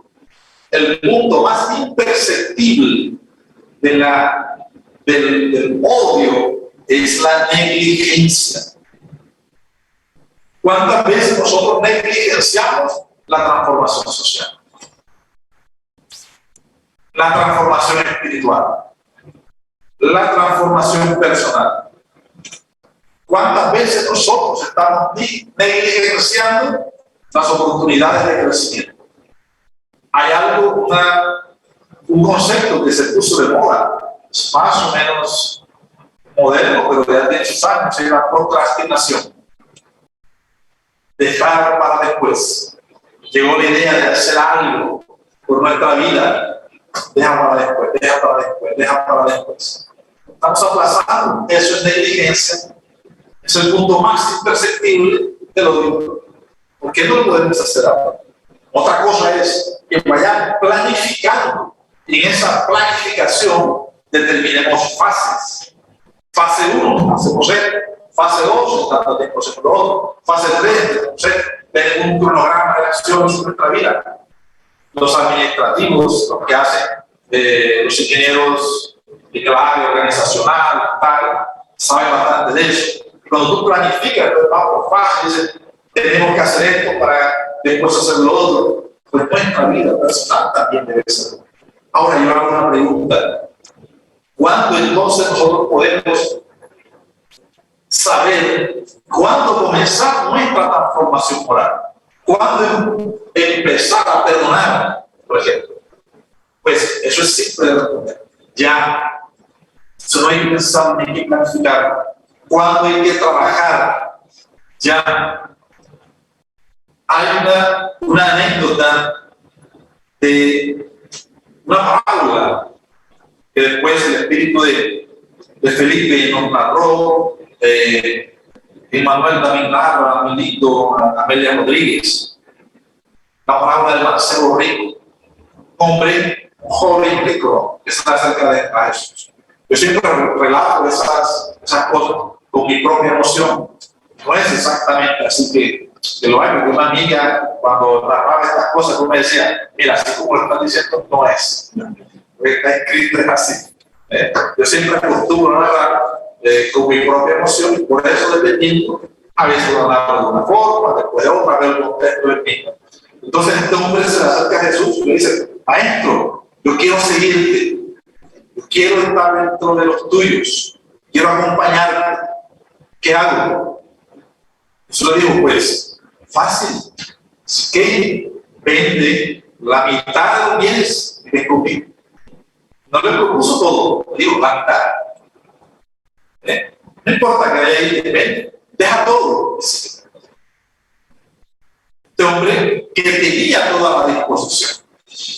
el punto más imperceptible del odio es la negligencia. ¿Cuántas veces nosotros negligenciamos la transformación social? La transformación espiritual, la transformación personal. ¿Cuántas veces nosotros estamos negligenciando las oportunidades de crecimiento? Hay algo, un concepto que se puso de moda, es más o menos moderno, pero de hace muchos años, se llama procrastinación. Dejar para después. Llegó la idea de hacer algo por nuestra vida. Deja para después, deja para después, deja para después. Estamos aplazando. Eso es negligencia. Es el punto más imperceptible del odio. ¿Por qué no lo podemos hacer ahora? Otra cosa es que vayamos planificando. Y en esa planificación determinemos fases. Fase 1, hacemos esto. Fase 2, tanto tiempo hacemos lo otro. Fase 3, tenemos un cronograma de acciones en nuestra vida. Los administrativos, lo que hacen los ingenieros de la área organizacional, tal, saben bastante de eso. Cuando tú planificas, entonces vamos por fase, dices, tenemos que hacer esto para después hacer lo otro. Pues nuestra vida personal también debe ser. Ahora yo hago una pregunta. ¿Cuándo entonces nosotros podemos saber cuándo comenzar nuestra transformación moral? ¿Cuándo empezar a perdonar, por ejemplo? Pues eso es simple de responder. Ya. Eso no hay que pensar ni que planificar. ¿Cuándo hay que trabajar? Ya. Hay una anécdota de una parábola que después el espíritu de Felipe nos narró. Emmanuel también narra, Amelito, Amelia Rodríguez, la parábola del mancebo rico, hombre, un joven rico que está cerca de Jesús. Yo siempre relato esas cosas con mi propia emoción. No es exactamente así que lo hago. Una amiga, cuando narraba estas cosas, me decía, mira, así como lo estás diciendo, no es. Está escrito es así. Yo siempre acostumbro a narrar con mi propia emoción, y por eso dependiendo, a veces lo narro de una forma, después de otra, ver el contexto del mismo. Entonces este hombre se le acerca a Jesús y le dice, maestro, yo quiero seguirte, yo quiero estar dentro de los tuyos, quiero acompañarte, ¿qué hago? Jesús le dijo, pues, fácil, es que vende la mitad de los bienes y ven conmigo. No le propuso todo, le digo, la mitad. No importa que haya ahí, depende. Deja todo. Este hombre que tenía toda la disposición.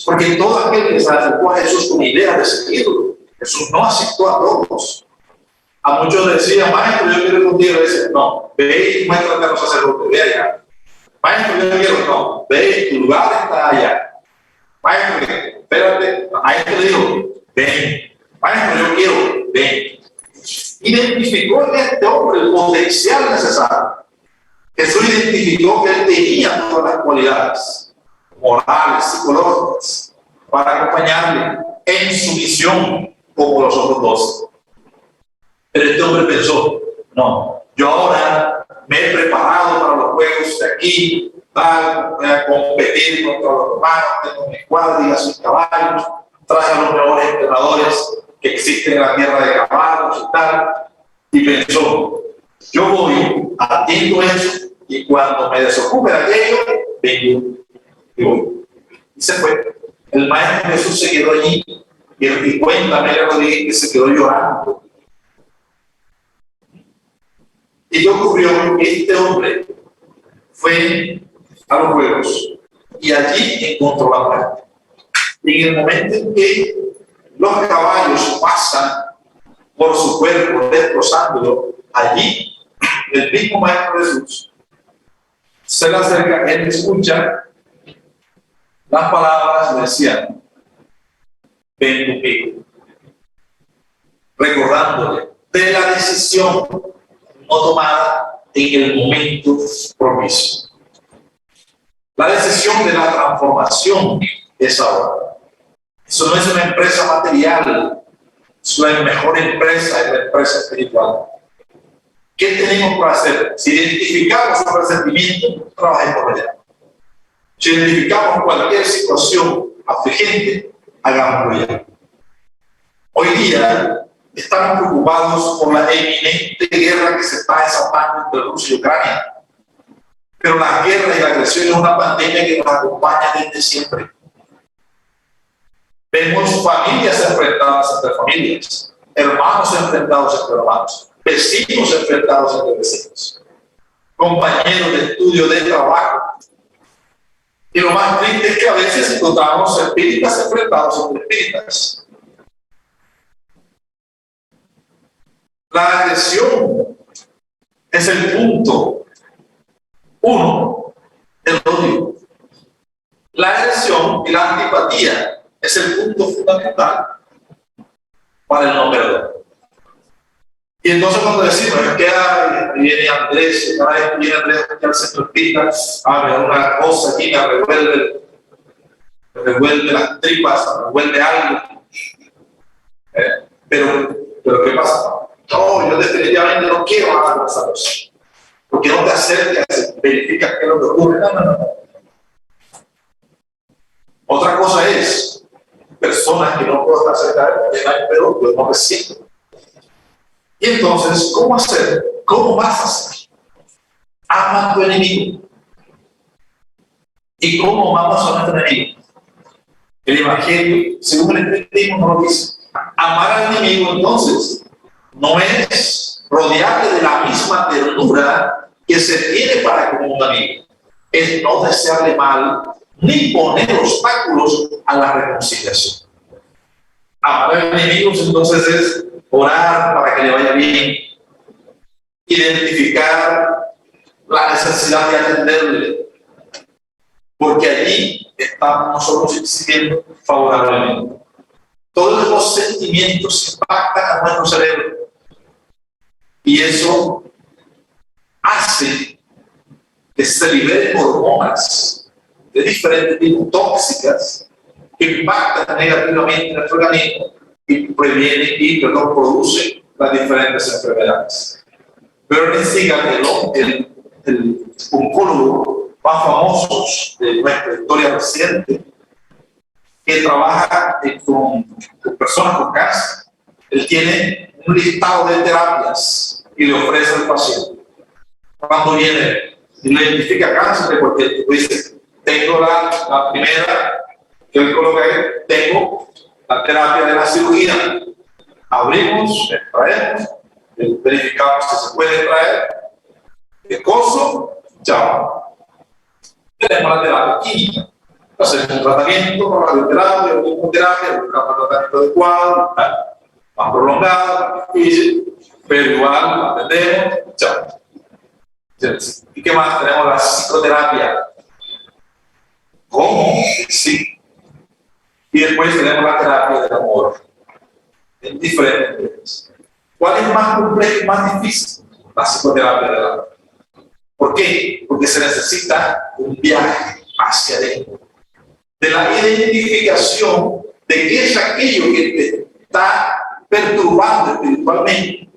Porque todo aquel que se acercó a Jesús con idea de seguirlo, Jesús no aceptó a todos. A muchos decían, maestro, yo quiero ir contigo. Le dicen, no, ve y muéstrate a los sacerdotes, ve allá. Maestro, yo quiero, no, ve, tu lugar está allá. Maestro, espérate, A este le dijo, ven. Maestro, yo quiero, ven. Identificó en este hombre el potencial necesario. Jesús identificó que él tenía todas las cualidades morales, psicológicas, para acompañarle en su misión como los otros dos. Pero este hombre pensó, no, yo ahora me he preparado para los juegos de aquí, tal, voy a competir contra los romanos, tengo mis cuadrigas, mis caballos, traje a los mejores entrenadores que existen en la tierra de caballos y tal, y pensó, yo voy, atiendo eso, y cuando me desocupe de aquello, vengo y voy. Y se fue. El maestro Jesús se quedó allí, y cuéntame, Rodríguez, que se quedó llorando. ¿Y qué ocurrió? Este hombre fue a los juegos y allí encontró la muerte. Y en el momento en que los caballos pasan por su cuerpo, destrozándolo, allí el mismo maestro Jesús se le acerca, él escucha las palabras y decían, ven conmigo, recordándole de la decisión no tomada en el momento propicio. La decisión de la transformación es ahora. Eso no es una empresa material, es la mejor empresa, es la empresa espiritual. ¿Qué tenemos para hacer? Si identificamos un resentimiento, trabajemos por allá. Si identificamos cualquier situación afligente, hagámoslo ya. Hoy día estamos preocupados por la eminente guerra que se está desatando entre Rusia y Ucrania. Pero la guerra y la agresión es una pandemia que nos acompaña desde siempre. Vemos familias enfrentadas entre familias, hermanos enfrentados entre hermanos, vecinos enfrentados entre vecinos, compañeros de estudio, de trabajo. Y lo más triste es que a veces encontramos espíritas enfrentados entre espíritas. La agresión es el punto uno del odio. La agresión y la antipatía es el punto fundamental para el no perdón. Y entonces cuando decimos, es que viene Andrés, viene Andrés aquí al centro espírita, me da una cosa aquí, me revuelve las tripas, me revuelve algo. Pero ¿qué pasa? No, yo definitivamente no quiero hablar con esa cosa. Porque no te acercas, verificas qué es lo que ocurre. No. Otra cosa es, personas que no puedo estar cerca de él, pero yo no me siento. Y entonces, ¿cómo hacer? ¿Cómo vas a hacer? Ama a tu enemigo. ¿Y cómo amamos a nuestro enemigo? El Evangelio, según el Espiritismo, nos lo dice. Amar al enemigo, entonces, no es rodearle de la misma ternura que se tiene para con un amigo. Es no desearle mal, ni poner obstáculos a la reconciliación. Amar al enemigo, entonces, es orar para que le vaya bien, identificar la necesidad de atenderle, porque allí estamos nosotros incidiendo favorablemente. Todos los sentimientos impactan a nuestro cerebro y eso hace que se liberen hormonas de diferentes tipos tóxicas que impactan negativamente en nuestro organismo y previenen y producen las diferentes enfermedades. Bernie Siegel, el oncólogo más famoso de nuestra historia reciente, que trabaja con personas con cáncer, él tiene un listado de terapias y le ofrece al paciente. Cuando viene y le identifica cáncer, porque tú dices, tengo la primera, que él coloca ahí, tengo la terapia de la cirugía. Abrimos, extraemos, verificamos si se puede extraer, de coso, chao. Tenemos la terapia química. Hacemos un tratamiento con radioterapia, quimioterapia, buscamos el tratamiento adecuado, más prolongado, más difícil, pero igual lo atendemos, chao. ¿Y qué más? Tenemos la psicoterapia. ¿Cómo? Sí. Y después tenemos la terapia del amor, en diferentes niveles. ¿Cuál es más complejo y más difícil? La psicoterapia del amor. ¿Por qué? Porque se necesita un viaje hacia adentro, de la identificación de qué es aquello que te está perturbando espiritualmente,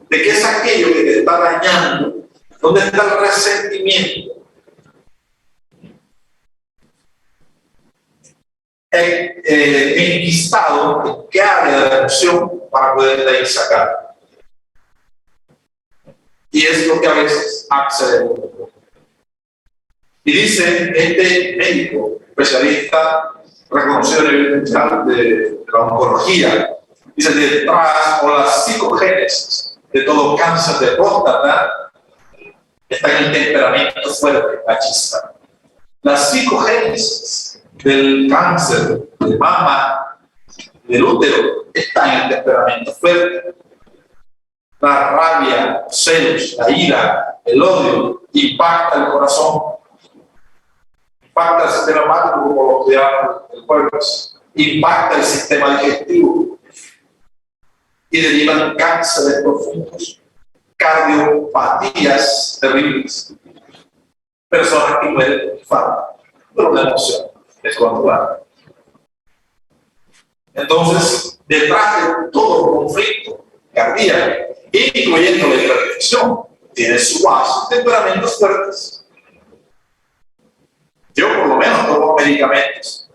de qué es aquello que te está dañando, dónde está el resentimiento. Enquistado en qué área de la emoción para poder de ahí sacar. Y es lo que a veces accedemos. Y dice este médico especialista reconocido a nivel mundial de la oncología, dice, detrás o la psicogénesis de todo cáncer de próstata está en el temperamento fuerte, machista. La psicogénesis del cáncer de mama, del útero, está en el temperamento fuerte. La rabia, los celos, la ira, el odio impacta el corazón, impacta el sistema hepático, como lo que llaman el cuerpo, impacta el sistema digestivo y derivan cánceres profundos, cardiopatías terribles, personas que mueren de infarto, pero la emoción descontrolada. Entonces, detrás de todo conflicto cardíaco, incluyendo la hipertensión, tiene su base temperamentos fuertes. Yo por lo menos tomo medicamentos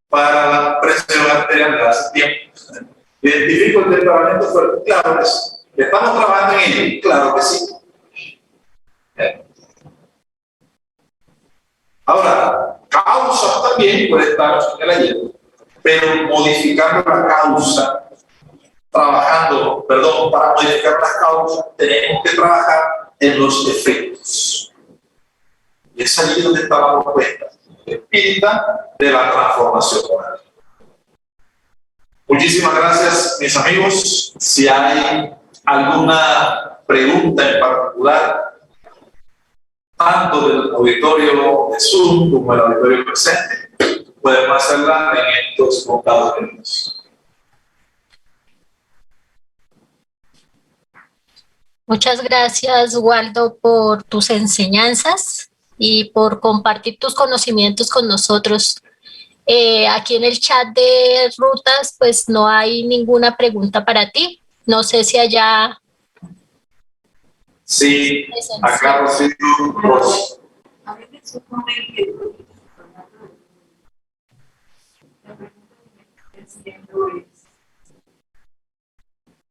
para la presión arterial de hace tiempo. Identifico el temperamento fuerte, claro que sí. ¿Estamos trabajando en ello? Claro que sí. Ahora, causas también puede estar en el ayer, pero modificando la causa, para modificar las causas, tenemos que trabajar en los efectos. Y es allí donde está la propuesta espírita de la transformación moral. Muchísimas gracias, mis amigos. Si hay alguna pregunta en particular, tanto del auditorio de Zoom como del auditorio presente, podemos hacerla en estos contados minutos. Muchas gracias, Waldo, por tus enseñanzas y por compartir tus conocimientos con nosotros. Aquí en el chat de rutas, pues no hay ninguna pregunta para ti. No sé si allá... Sí, acá Rocío. A mí me supone que la pregunta que me estoy haciendo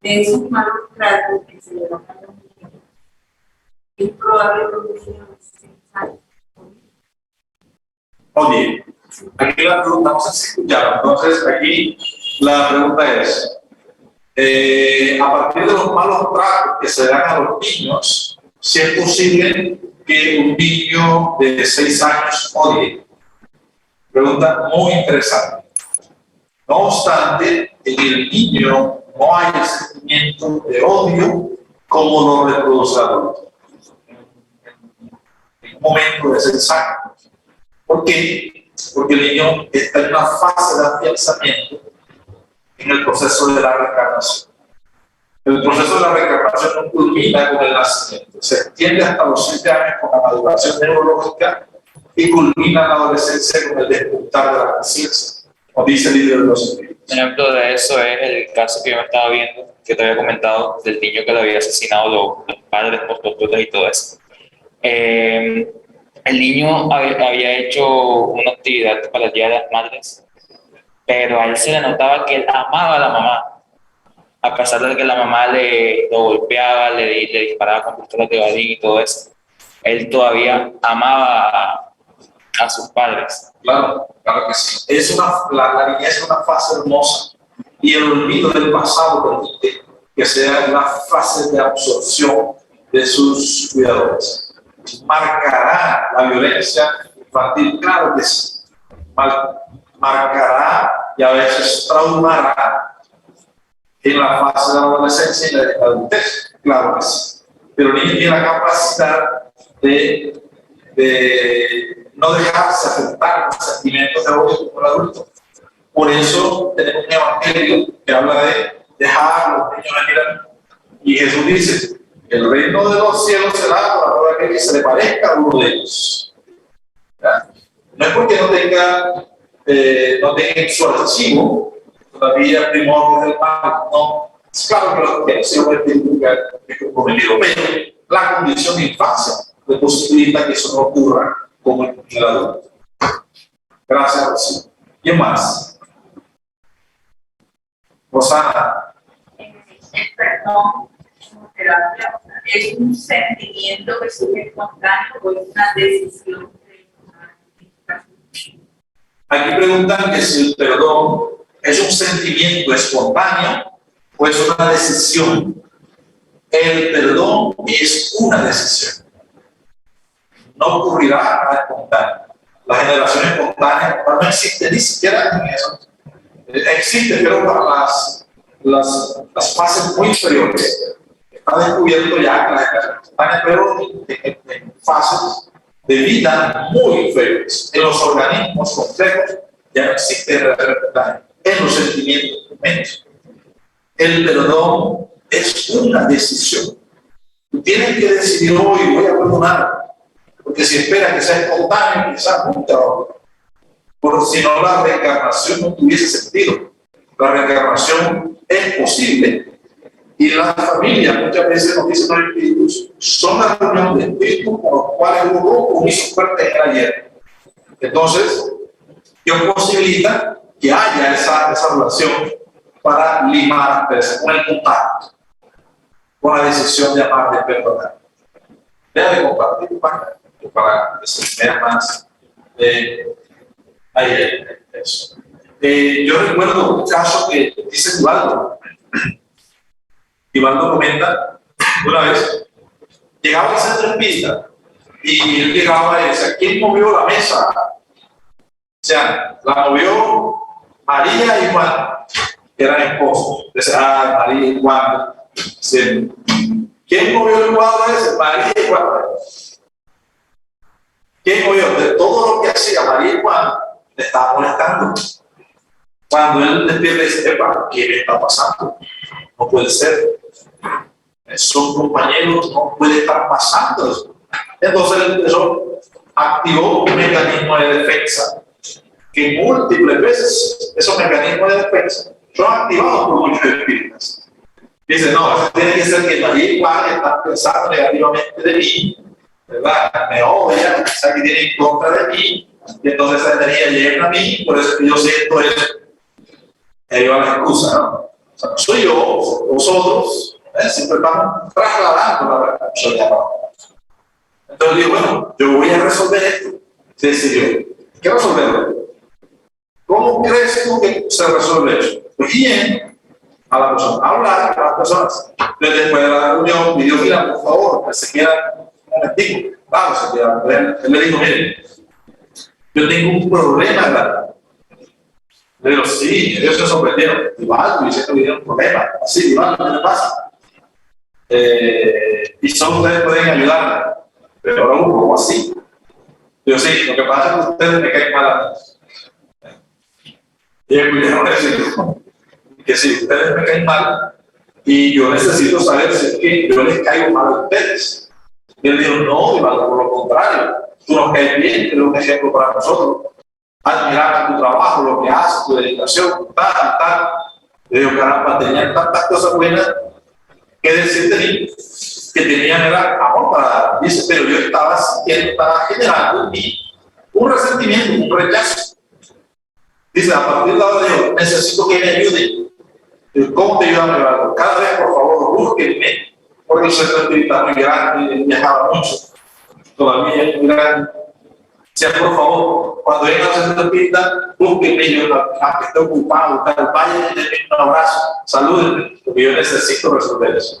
es un malos tratos que se le dan a los niños. Es probable que los niños se salgan. Oye, aquí la pregunta, no sé si escucharon, entonces aquí la pregunta es, a partir de los malos tratos que se dan a los niños, si es posible que un niño de 6 años odie. Pregunta muy interesante. No obstante, en el niño no hay el sentimiento de odio como lo reproduce el adulto. En un momento de 6 años. ¿Por qué? Porque el niño está en una fase de afianzamiento en el proceso de la reencarnación. El proceso de la reencarnación no culmina con el nacimiento, se extiende hasta los 7 años con la maduración neurológica y culmina en la adolescencia con el despertar de la conciencia, como dice el libro de los espíritus. Un ejemplo de eso es el caso que yo me estaba viendo, que te había comentado, del niño que le había asesinado los padres por torturas y todo eso. El niño había hecho una actividad para el Día de las Madres, pero a él se le notaba que él amaba a la mamá, a pesar de que la mamá lo golpeaba, le disparaba con pistolas de balín y todo eso. Él todavía amaba a sus padres. Claro, claro que sí. La niñez es una fase hermosa y el olvido del pasado permite que sea una fase de absorción de sus cuidadores. Marcará la violencia infantil, claro que sí. Marcará y a veces traumará en la fase de la adolescencia y la adultez, claro que sí. Pero el niño tiene la capacidad de no dejarse afectar por sentimientos de odio como el adulto. Por eso tenemos un evangelio que habla de dejar a los niños venir a mí. Y Jesús dice, el reino de los cielos será para todo aquel que se le parezca a uno de ellos. ¿Ya? No es porque no tenga en su archivo todavía primores del mal, no. Es claro que los que se van a comprometido, pero la condición de infancia le posibilita que eso no ocurra como en el adulto. Gracias, Rocío. ¿Quién más? Rosana. El perdón como terapia es un sentimiento que surge espontáneo o es una decisión. Aquí preguntan que si el perdón es un sentimiento espontáneo o es una decisión. El perdón es una decisión. No ocurrirá nada espontáneo. La generación espontánea no existe ni siquiera en eso. Existe, pero para las fases muy inferiores. Está descubierto ya que la generación espontánea, pero en fases de vida muy inferiores. En los organismos complejos ya no existe relación espontánea. En los sentimientos menos. El perdón es una decisión. Tú tienes que decidir hoy, voy a perdonar. Porque si espera que sea espontáneo, quizás nunca va a ocurrir. Porque si no, la reencarnación no tuviese sentido. La reencarnación es posible. Y las familias muchas veces nos dicen los espíritus, son la reunión de espíritus con los cuales hubo un compromiso fuerte en el ayer. Entonces, Dios posibilita que haya esa relación para limar con el contacto, con la decisión de amar, de perdonar. Deja de compartir para que se vea más. Eso. Yo recuerdo un caso que dice Ivaldo. Ivaldo comenta una vez, llegaba al centro espírita y él llegaba y decía, ¿quién movió la mesa? O sea, la movió María y Juan, que eran esposos. Decía, María y Juan. Dice, ¿quién movió el cuadro ese? María y Juan. ¿Quién movió? De todo lo que hacía María y Juan, le estaba molestando. Cuando él despierta y dice, epa, ¿qué me está pasando? No puede ser. Son compañeros, no puede estar pasando eso. Entonces eso activó un mecanismo de defensa que múltiples veces esos mecanismos de defensa son activados por muchos espíritus. Dice, no, eso tiene que ser que María igual está pensando negativamente de mí, ¿verdad? Me odia, quizá que tiene en contra de mí, y entonces esa energía llega a mí, por eso que yo siento eso. Ahí va la excusa, ¿no? O sea, no soy yo, vosotros, siempre estamos trasladando la responsabilidad. Entonces digo, bueno, yo voy a resolver esto. Se decidió. ¿Qué resolverlo? ¿Cómo crees tú que se resuelve eso? Pues bien, a la persona, hablar a las personas. Entonces, después de la reunión, pidió, mira, por favor, que se queda un momentico. Claro, se queda. Él le dijo, mire, yo tengo un problema, ¿verdad? Le digo, sí, ellos se sorprendieron. Igual, dice que tiene un problema. Sí, igual, ¿qué le pasa? Y solo ustedes pueden ayudarme. Pero ahora un poco así. Yo sí, lo que pasa es que ustedes me caen mal a mí. Y el cuidado decir que si ustedes me caen mal, y yo necesito saber si es que yo les caigo mal a ustedes. Y él dijo, no, Iván, por lo contrario, tú nos caes bien, eres un ejemplo para nosotros. Admirar tu trabajo, lo que haces, tu dedicación, tal. Le digo, caramba, tenían tantas cosas buenas que decirte que tenían era amor para dar. Dice, pero yo estaba sintiendo, estaba generando en mí un resentimiento, un rechazo. Dice, a partir de ahora yo necesito que me ayuden. ¿Cómo te ayudamos, Eduardo? Cada vez, por favor, búsquenme, porque el centro espiritual es muy grande, viajaba mucho, todavía es muy grande. O sea, por favor, cuando vengan al centro espiritual, búsquenme, yo aunque esté ocupado, vayan y denme un abrazo, salúdenme, porque yo necesito resolver eso.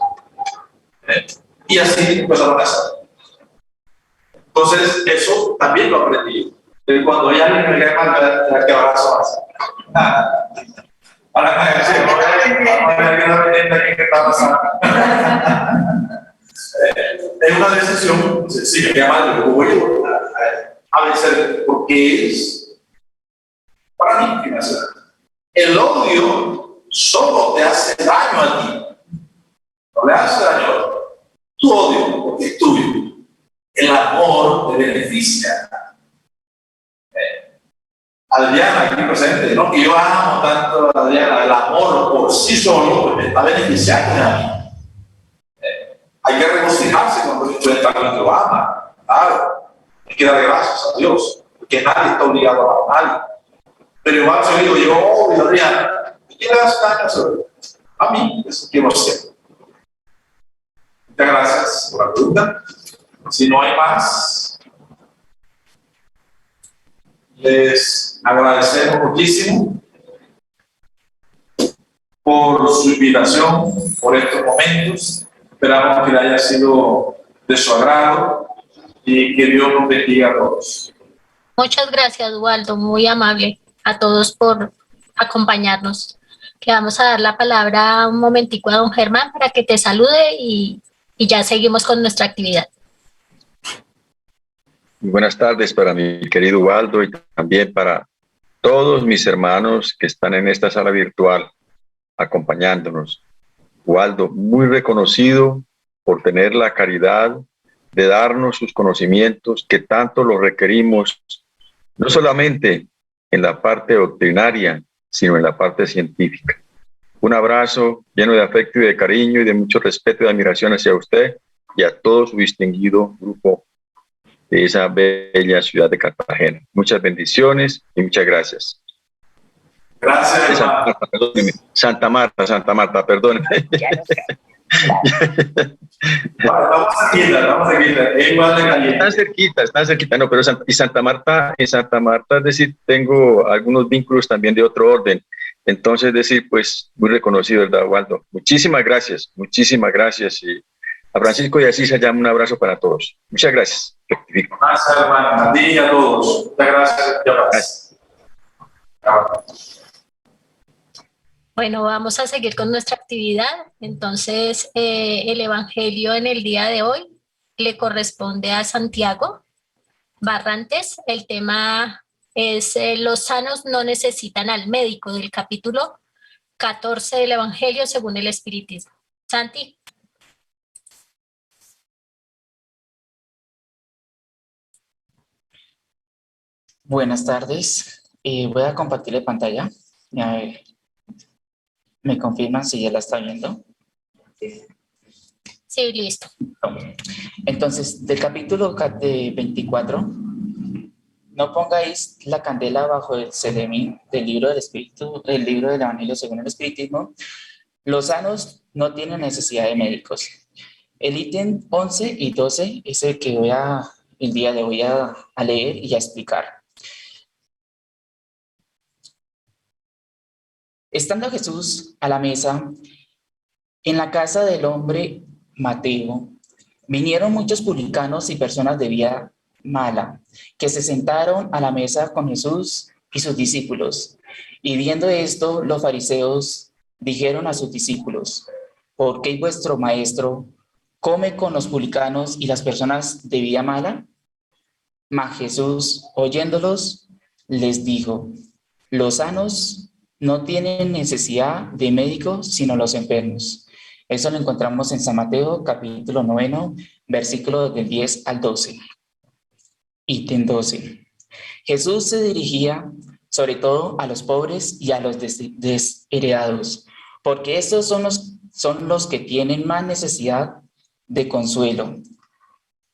Y así empezaron a hacer. Entonces, eso también lo aprendí. Cuando ya alguien me cae mal, que abrazo más. Ahora me dice, vamos a ver qué la pendiente que está pasando. Es una decisión, sí, me queda mal, yo voy a vencer, porque es para mí que me hace. El odio solo te hace daño a ti. No le hace daño a otro. Tu odio, porque es tuyo. El amor te beneficia. Adriana, aquí presente, ¿no? Que yo amo tanto a Adriana, el amor por sí solo pues, me está beneficiando a mí. Hay que regocijarse cuando se encuentra alguien que lo ama. Claro, hay que darle gracias a Dios, porque nadie está obligado a nadie. Pero igual se digo, yo, Adriana, ¿qué le das daño a mí? Eso quiero hacer. Muchas gracias por la pregunta. Si no hay más, les agradecemos muchísimo por su invitación, por estos momentos. Esperamos que le haya sido de su agrado y que Dios nos bendiga a todos. Muchas gracias, Waldo, muy amable a todos por acompañarnos. Le vamos a dar la palabra un momentico a don Germán para que te salude y ya seguimos con nuestra actividad. Muy buenas tardes para mi querido Waldo y también para todos mis hermanos que están en esta sala virtual acompañándonos. Waldo, muy reconocido por tener la caridad de darnos sus conocimientos que tanto los requerimos, no solamente en la parte doctrinaria, sino en la parte científica. Un abrazo lleno de afecto y de cariño y de mucho respeto y admiración hacia usted y a todo su distinguido grupo de esa bella ciudad de Cartagena. Muchas bendiciones y muchas gracias. Gracias, Santa Marta, perdóneme. Estamos aquí, es igual de caliente. Están cerquita, no, pero en Santa Marta, es decir, tengo algunos vínculos también de otro orden. Entonces, es decir, pues, muy reconocido, ¿verdad, Waldo? Muchísimas gracias y a Francisco y Asís allá un abrazo para todos. Muchas gracias. Gracias, hermano, a ti y a todos. Muchas gracias. Bueno, vamos a seguir con nuestra actividad. Entonces, el Evangelio en el día de hoy le corresponde a Santiago Barrantes. El tema es los sanos no necesitan al médico, del capítulo 14 del Evangelio según el Espiritismo. Santi. Buenas tardes. Voy a compartir la pantalla. ¿Me confirman si ya la está viendo? Sí, listo. Entonces, del capítulo 24, no pongáis la candela bajo el sedemín del libro del Espíritu, del libro del Evangelio según el Espiritismo. Los sanos no tienen necesidad de médicos. El ítem 11 y 12 es el que el día de hoy a leer y a explicar. Estando Jesús a la mesa, en la casa del hombre Mateo, vinieron muchos publicanos y personas de vida mala, que se sentaron a la mesa con Jesús y sus discípulos. Y viendo esto, los fariseos dijeron a sus discípulos: ¿por qué vuestro maestro come con los publicanos y las personas de vida mala? Mas Jesús, oyéndolos, les dijo: los sanos no tienen necesidad de médicos, sino los enfermos. Eso lo encontramos en San Mateo, capítulo 9, versículos del 10 al 12. Ítem 12. Jesús se dirigía sobre todo a los pobres y a los desheredados, porque estos son los que tienen más necesidad de consuelo.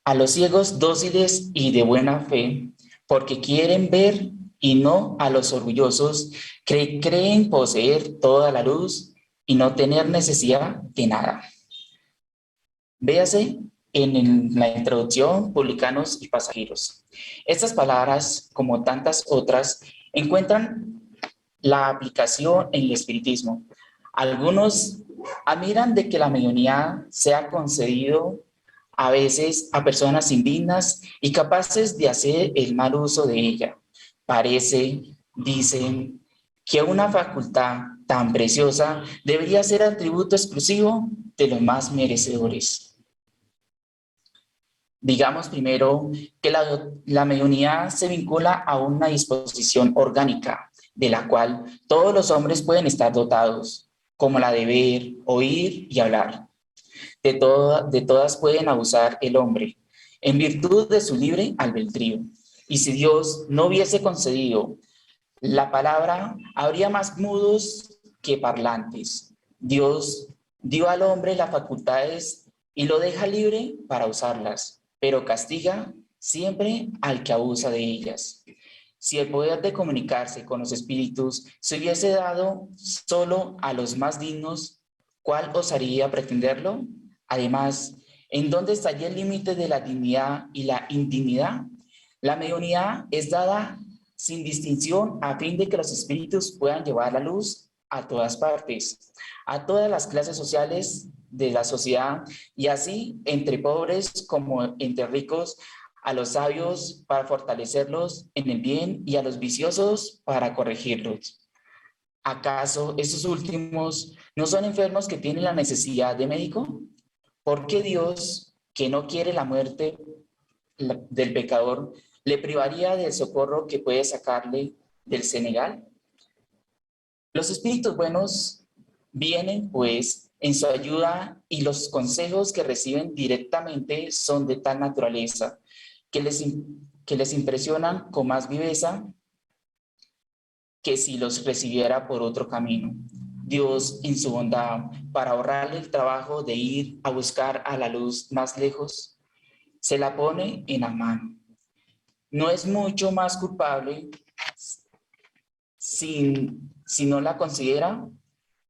A los ciegos dóciles y de buena fe, porque quieren ver, y no a los orgullosos que creen poseer toda la luz y no tener necesidad de nada. Véase en la introducción, publicanos y pasajeros. Estas palabras, como tantas otras, encuentran la aplicación en el espiritismo. Algunos admiran de que la mediunidad sea concedido a veces a personas indignas y capaces de hacer el mal uso de ella. Dicen que una facultad tan preciosa debería ser atributo exclusivo de los más merecedores. Digamos primero que la mediunidad se vincula a una disposición orgánica de la cual todos los hombres pueden estar dotados, como la de ver, oír y hablar. De todas pueden abusar el hombre, en virtud de su libre albedrío. Y si Dios no hubiese concedido la palabra, habría más mudos que parlantes. Dios dio al hombre las facultades y lo deja libre para usarlas, pero castiga siempre al que abusa de ellas. Si el poder de comunicarse con los espíritus se hubiese dado solo a los más dignos, ¿cuál osaría pretenderlo? Además, ¿en dónde estaría el límite de la dignidad y la intimidad? La mediunidad es dada sin distinción a fin de que los espíritus puedan llevar la luz a todas partes, a todas las clases sociales de la sociedad, y así entre pobres como entre ricos, a los sabios para fortalecerlos en el bien y a los viciosos para corregirlos. ¿Acaso estos últimos no son enfermos que tienen la necesidad de médico? ¿Por qué Dios, que no quiere la muerte del pecador, le privaría del socorro que puede sacarle del cenagal? Los espíritus buenos vienen, pues, en su ayuda, y los consejos que reciben directamente son de tal naturaleza que les impresionan con más viveza que si los recibiera por otro camino. Dios, en su bondad, para ahorrarle el trabajo de ir a buscar a la luz más lejos, se la pone en la mano. No es mucho más culpable si no la considera.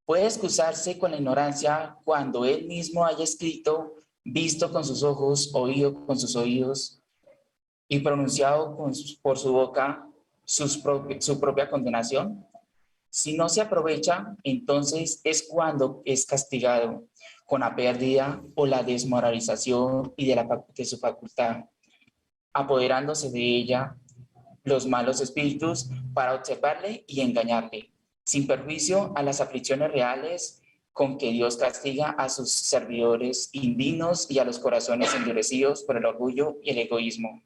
Puede excusarse con la ignorancia cuando él mismo haya escrito, visto con sus ojos, oído con sus oídos y pronunciado por su boca su propia condenación. Si no se aprovecha, entonces es cuando es castigado con la pérdida o la desmoralización y de su facultad, apoderándose de ella los malos espíritus para observarle y engañarle, sin perjuicio a las aflicciones reales con que Dios castiga a sus servidores indignos y a los corazones endurecidos por el orgullo y el egoísmo.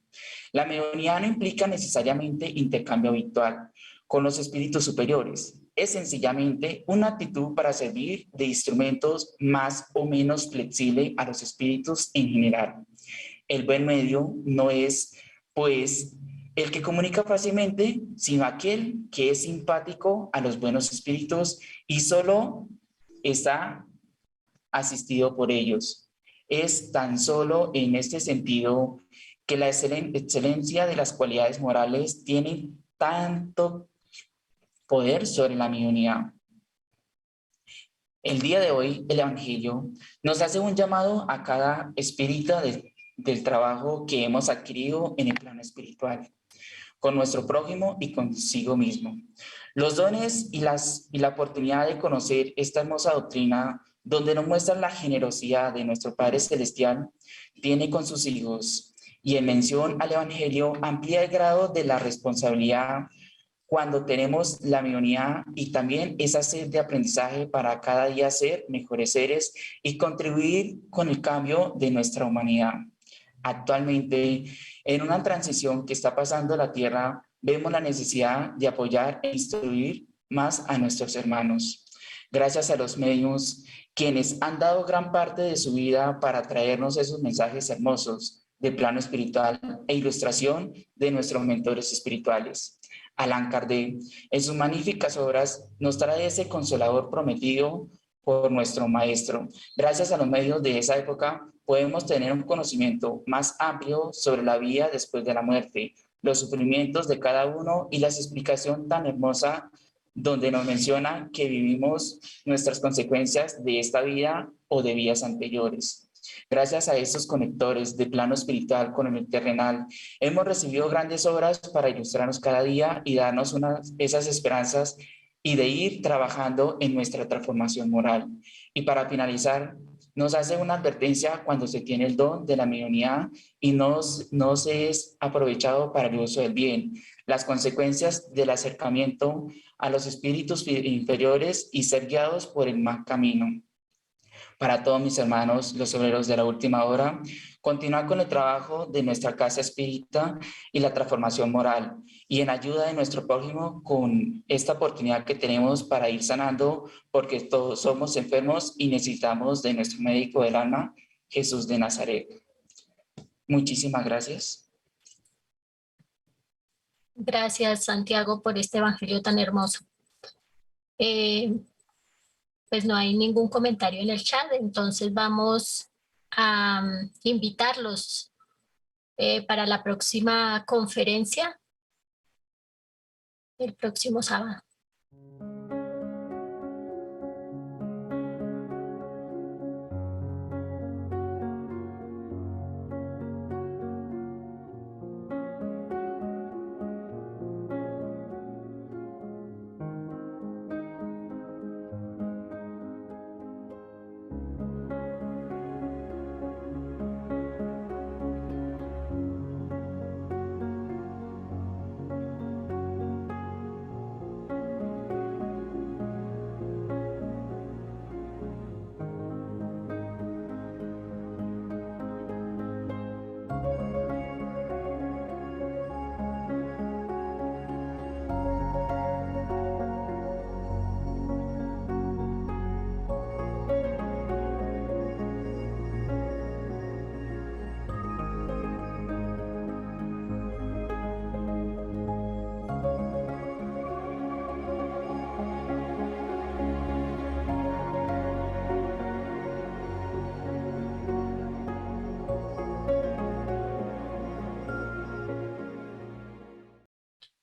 La mediunidad no implica necesariamente intercambio habitual con los espíritus superiores. Es sencillamente una actitud para servir de instrumentos más o menos flexible a los espíritus en general. El buen medio no es, pues, el que comunica fácilmente, sino aquel que es simpático a los buenos espíritus y solo está asistido por ellos. Es tan solo en este sentido que la excelencia de las cualidades morales tiene tanto poder sobre la mediunidad. El día de hoy, el Evangelio nos hace un llamado a cada espírita del trabajo que hemos adquirido en el plano espiritual, con nuestro prójimo y consigo mismo. Los dones y la oportunidad de conocer esta hermosa doctrina, donde nos muestra la generosidad de nuestro Padre Celestial, tiene con sus hijos, y en mención al Evangelio amplía el grado de la responsabilidad cuando tenemos la mediunidad y también esa sed de aprendizaje para cada día ser mejores seres y contribuir con el cambio de nuestra humanidad. Actualmente, en una transición que está pasando la Tierra, vemos la necesidad de apoyar e instruir más a nuestros hermanos. Gracias a los medios, quienes han dado gran parte de su vida para traernos esos mensajes hermosos de plano espiritual e ilustración de nuestros mentores espirituales. Allan Kardec, en sus magníficas obras, nos trae ese consolador prometido por nuestro maestro. Gracias a los medios de esa época, podemos tener un conocimiento más amplio sobre la vida después de la muerte, los sufrimientos de cada uno y la explicación tan hermosa donde nos menciona que vivimos nuestras consecuencias de esta vida o de vidas anteriores. Gracias a estos conectores de plano espiritual con el terrenal, hemos recibido grandes obras para ilustrarnos cada día y darnos esas esperanzas y de ir trabajando en nuestra transformación moral. Y para finalizar, nos hace una advertencia cuando se tiene el don de la mediunidad y no se es aprovechado para el uso del bien, las consecuencias del acercamiento a los espíritus inferiores y ser guiados por el mal camino. Para todos mis hermanos, los obreros de la última hora, continuar con el trabajo de nuestra casa espírita y la transformación moral, y en ayuda de nuestro prójimo con esta oportunidad que tenemos para ir sanando, porque todos somos enfermos y necesitamos de nuestro médico del alma, Jesús de Nazaret. Muchísimas gracias. Gracias, Santiago, por este evangelio tan hermoso. Pues no hay ningún comentario en el chat, entonces vamos a invitarlos para la próxima conferencia, el próximo sábado.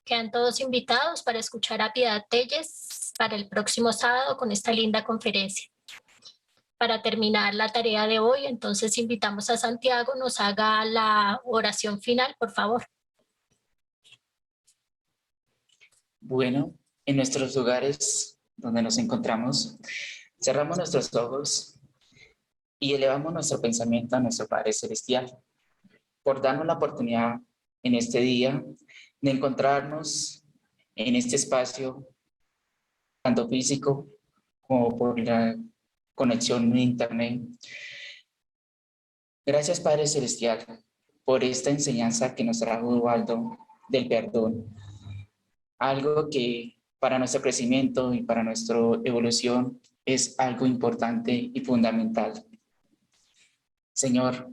Quedan todos invitados para escuchar a Piedad Telles para el próximo sábado con esta linda conferencia. Para terminar la tarea de hoy, entonces invitamos a Santiago, nos haga la oración final, por favor. Bueno, en nuestros lugares donde nos encontramos, cerramos nuestros ojos y elevamos nuestro pensamiento a nuestro Padre Celestial, por darnos la oportunidad en este día de encontrarnos en este espacio, tanto físico como por la conexión en internet. Gracias, Padre Celestial, por esta enseñanza que nos trajo Ubaldo del perdón, algo que para nuestro crecimiento y para nuestra evolución es algo importante y fundamental. Señor,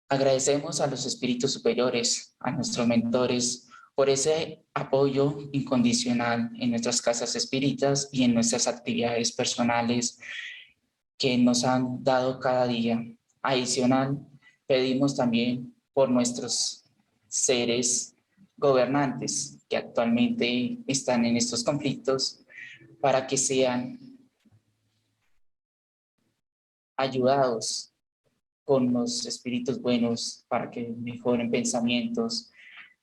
agradecemos a los espíritus superiores, a nuestros mentores, por ese apoyo incondicional en nuestras casas espíritas y en nuestras actividades personales que nos han dado cada día. Adicional, pedimos también por nuestros seres gobernantes que actualmente están en estos conflictos, para que sean ayudados con los espíritus buenos, para que mejoren pensamientos,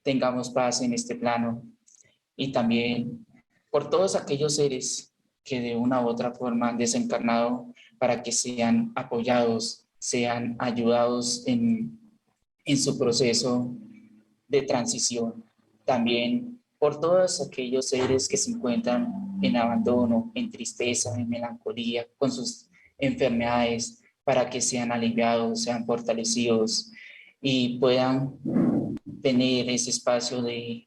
tengamos paz en este plano, y también por todos aquellos seres que de una u otra forma han desencarnado, para que sean apoyados, sean ayudados en su proceso de transición. También por todos aquellos seres que se encuentran en abandono, en tristeza, en melancolía, con sus enfermedades, para que sean aliviados, sean fortalecidos y puedan tener ese espacio de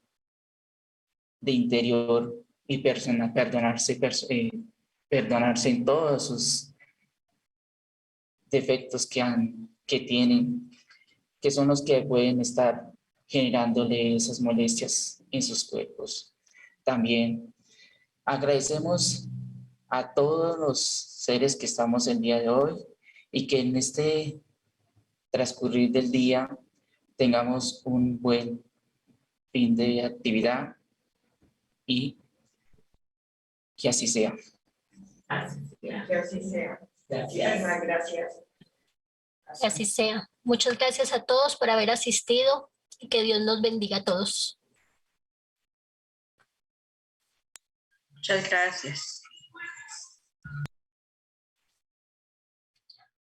interior y perdonarse en todos sus defectos que tienen, que son los que pueden estar generándole esas molestias en sus cuerpos. También agradecemos a todos los seres que estamos el día de hoy, y que en este transcurrir del día tengamos un buen fin de actividad, y que así sea. Que así sea. Gracias. Gracias. Que así sea. Muchas gracias a todos por haber asistido y que Dios nos bendiga a todos. Muchas gracias.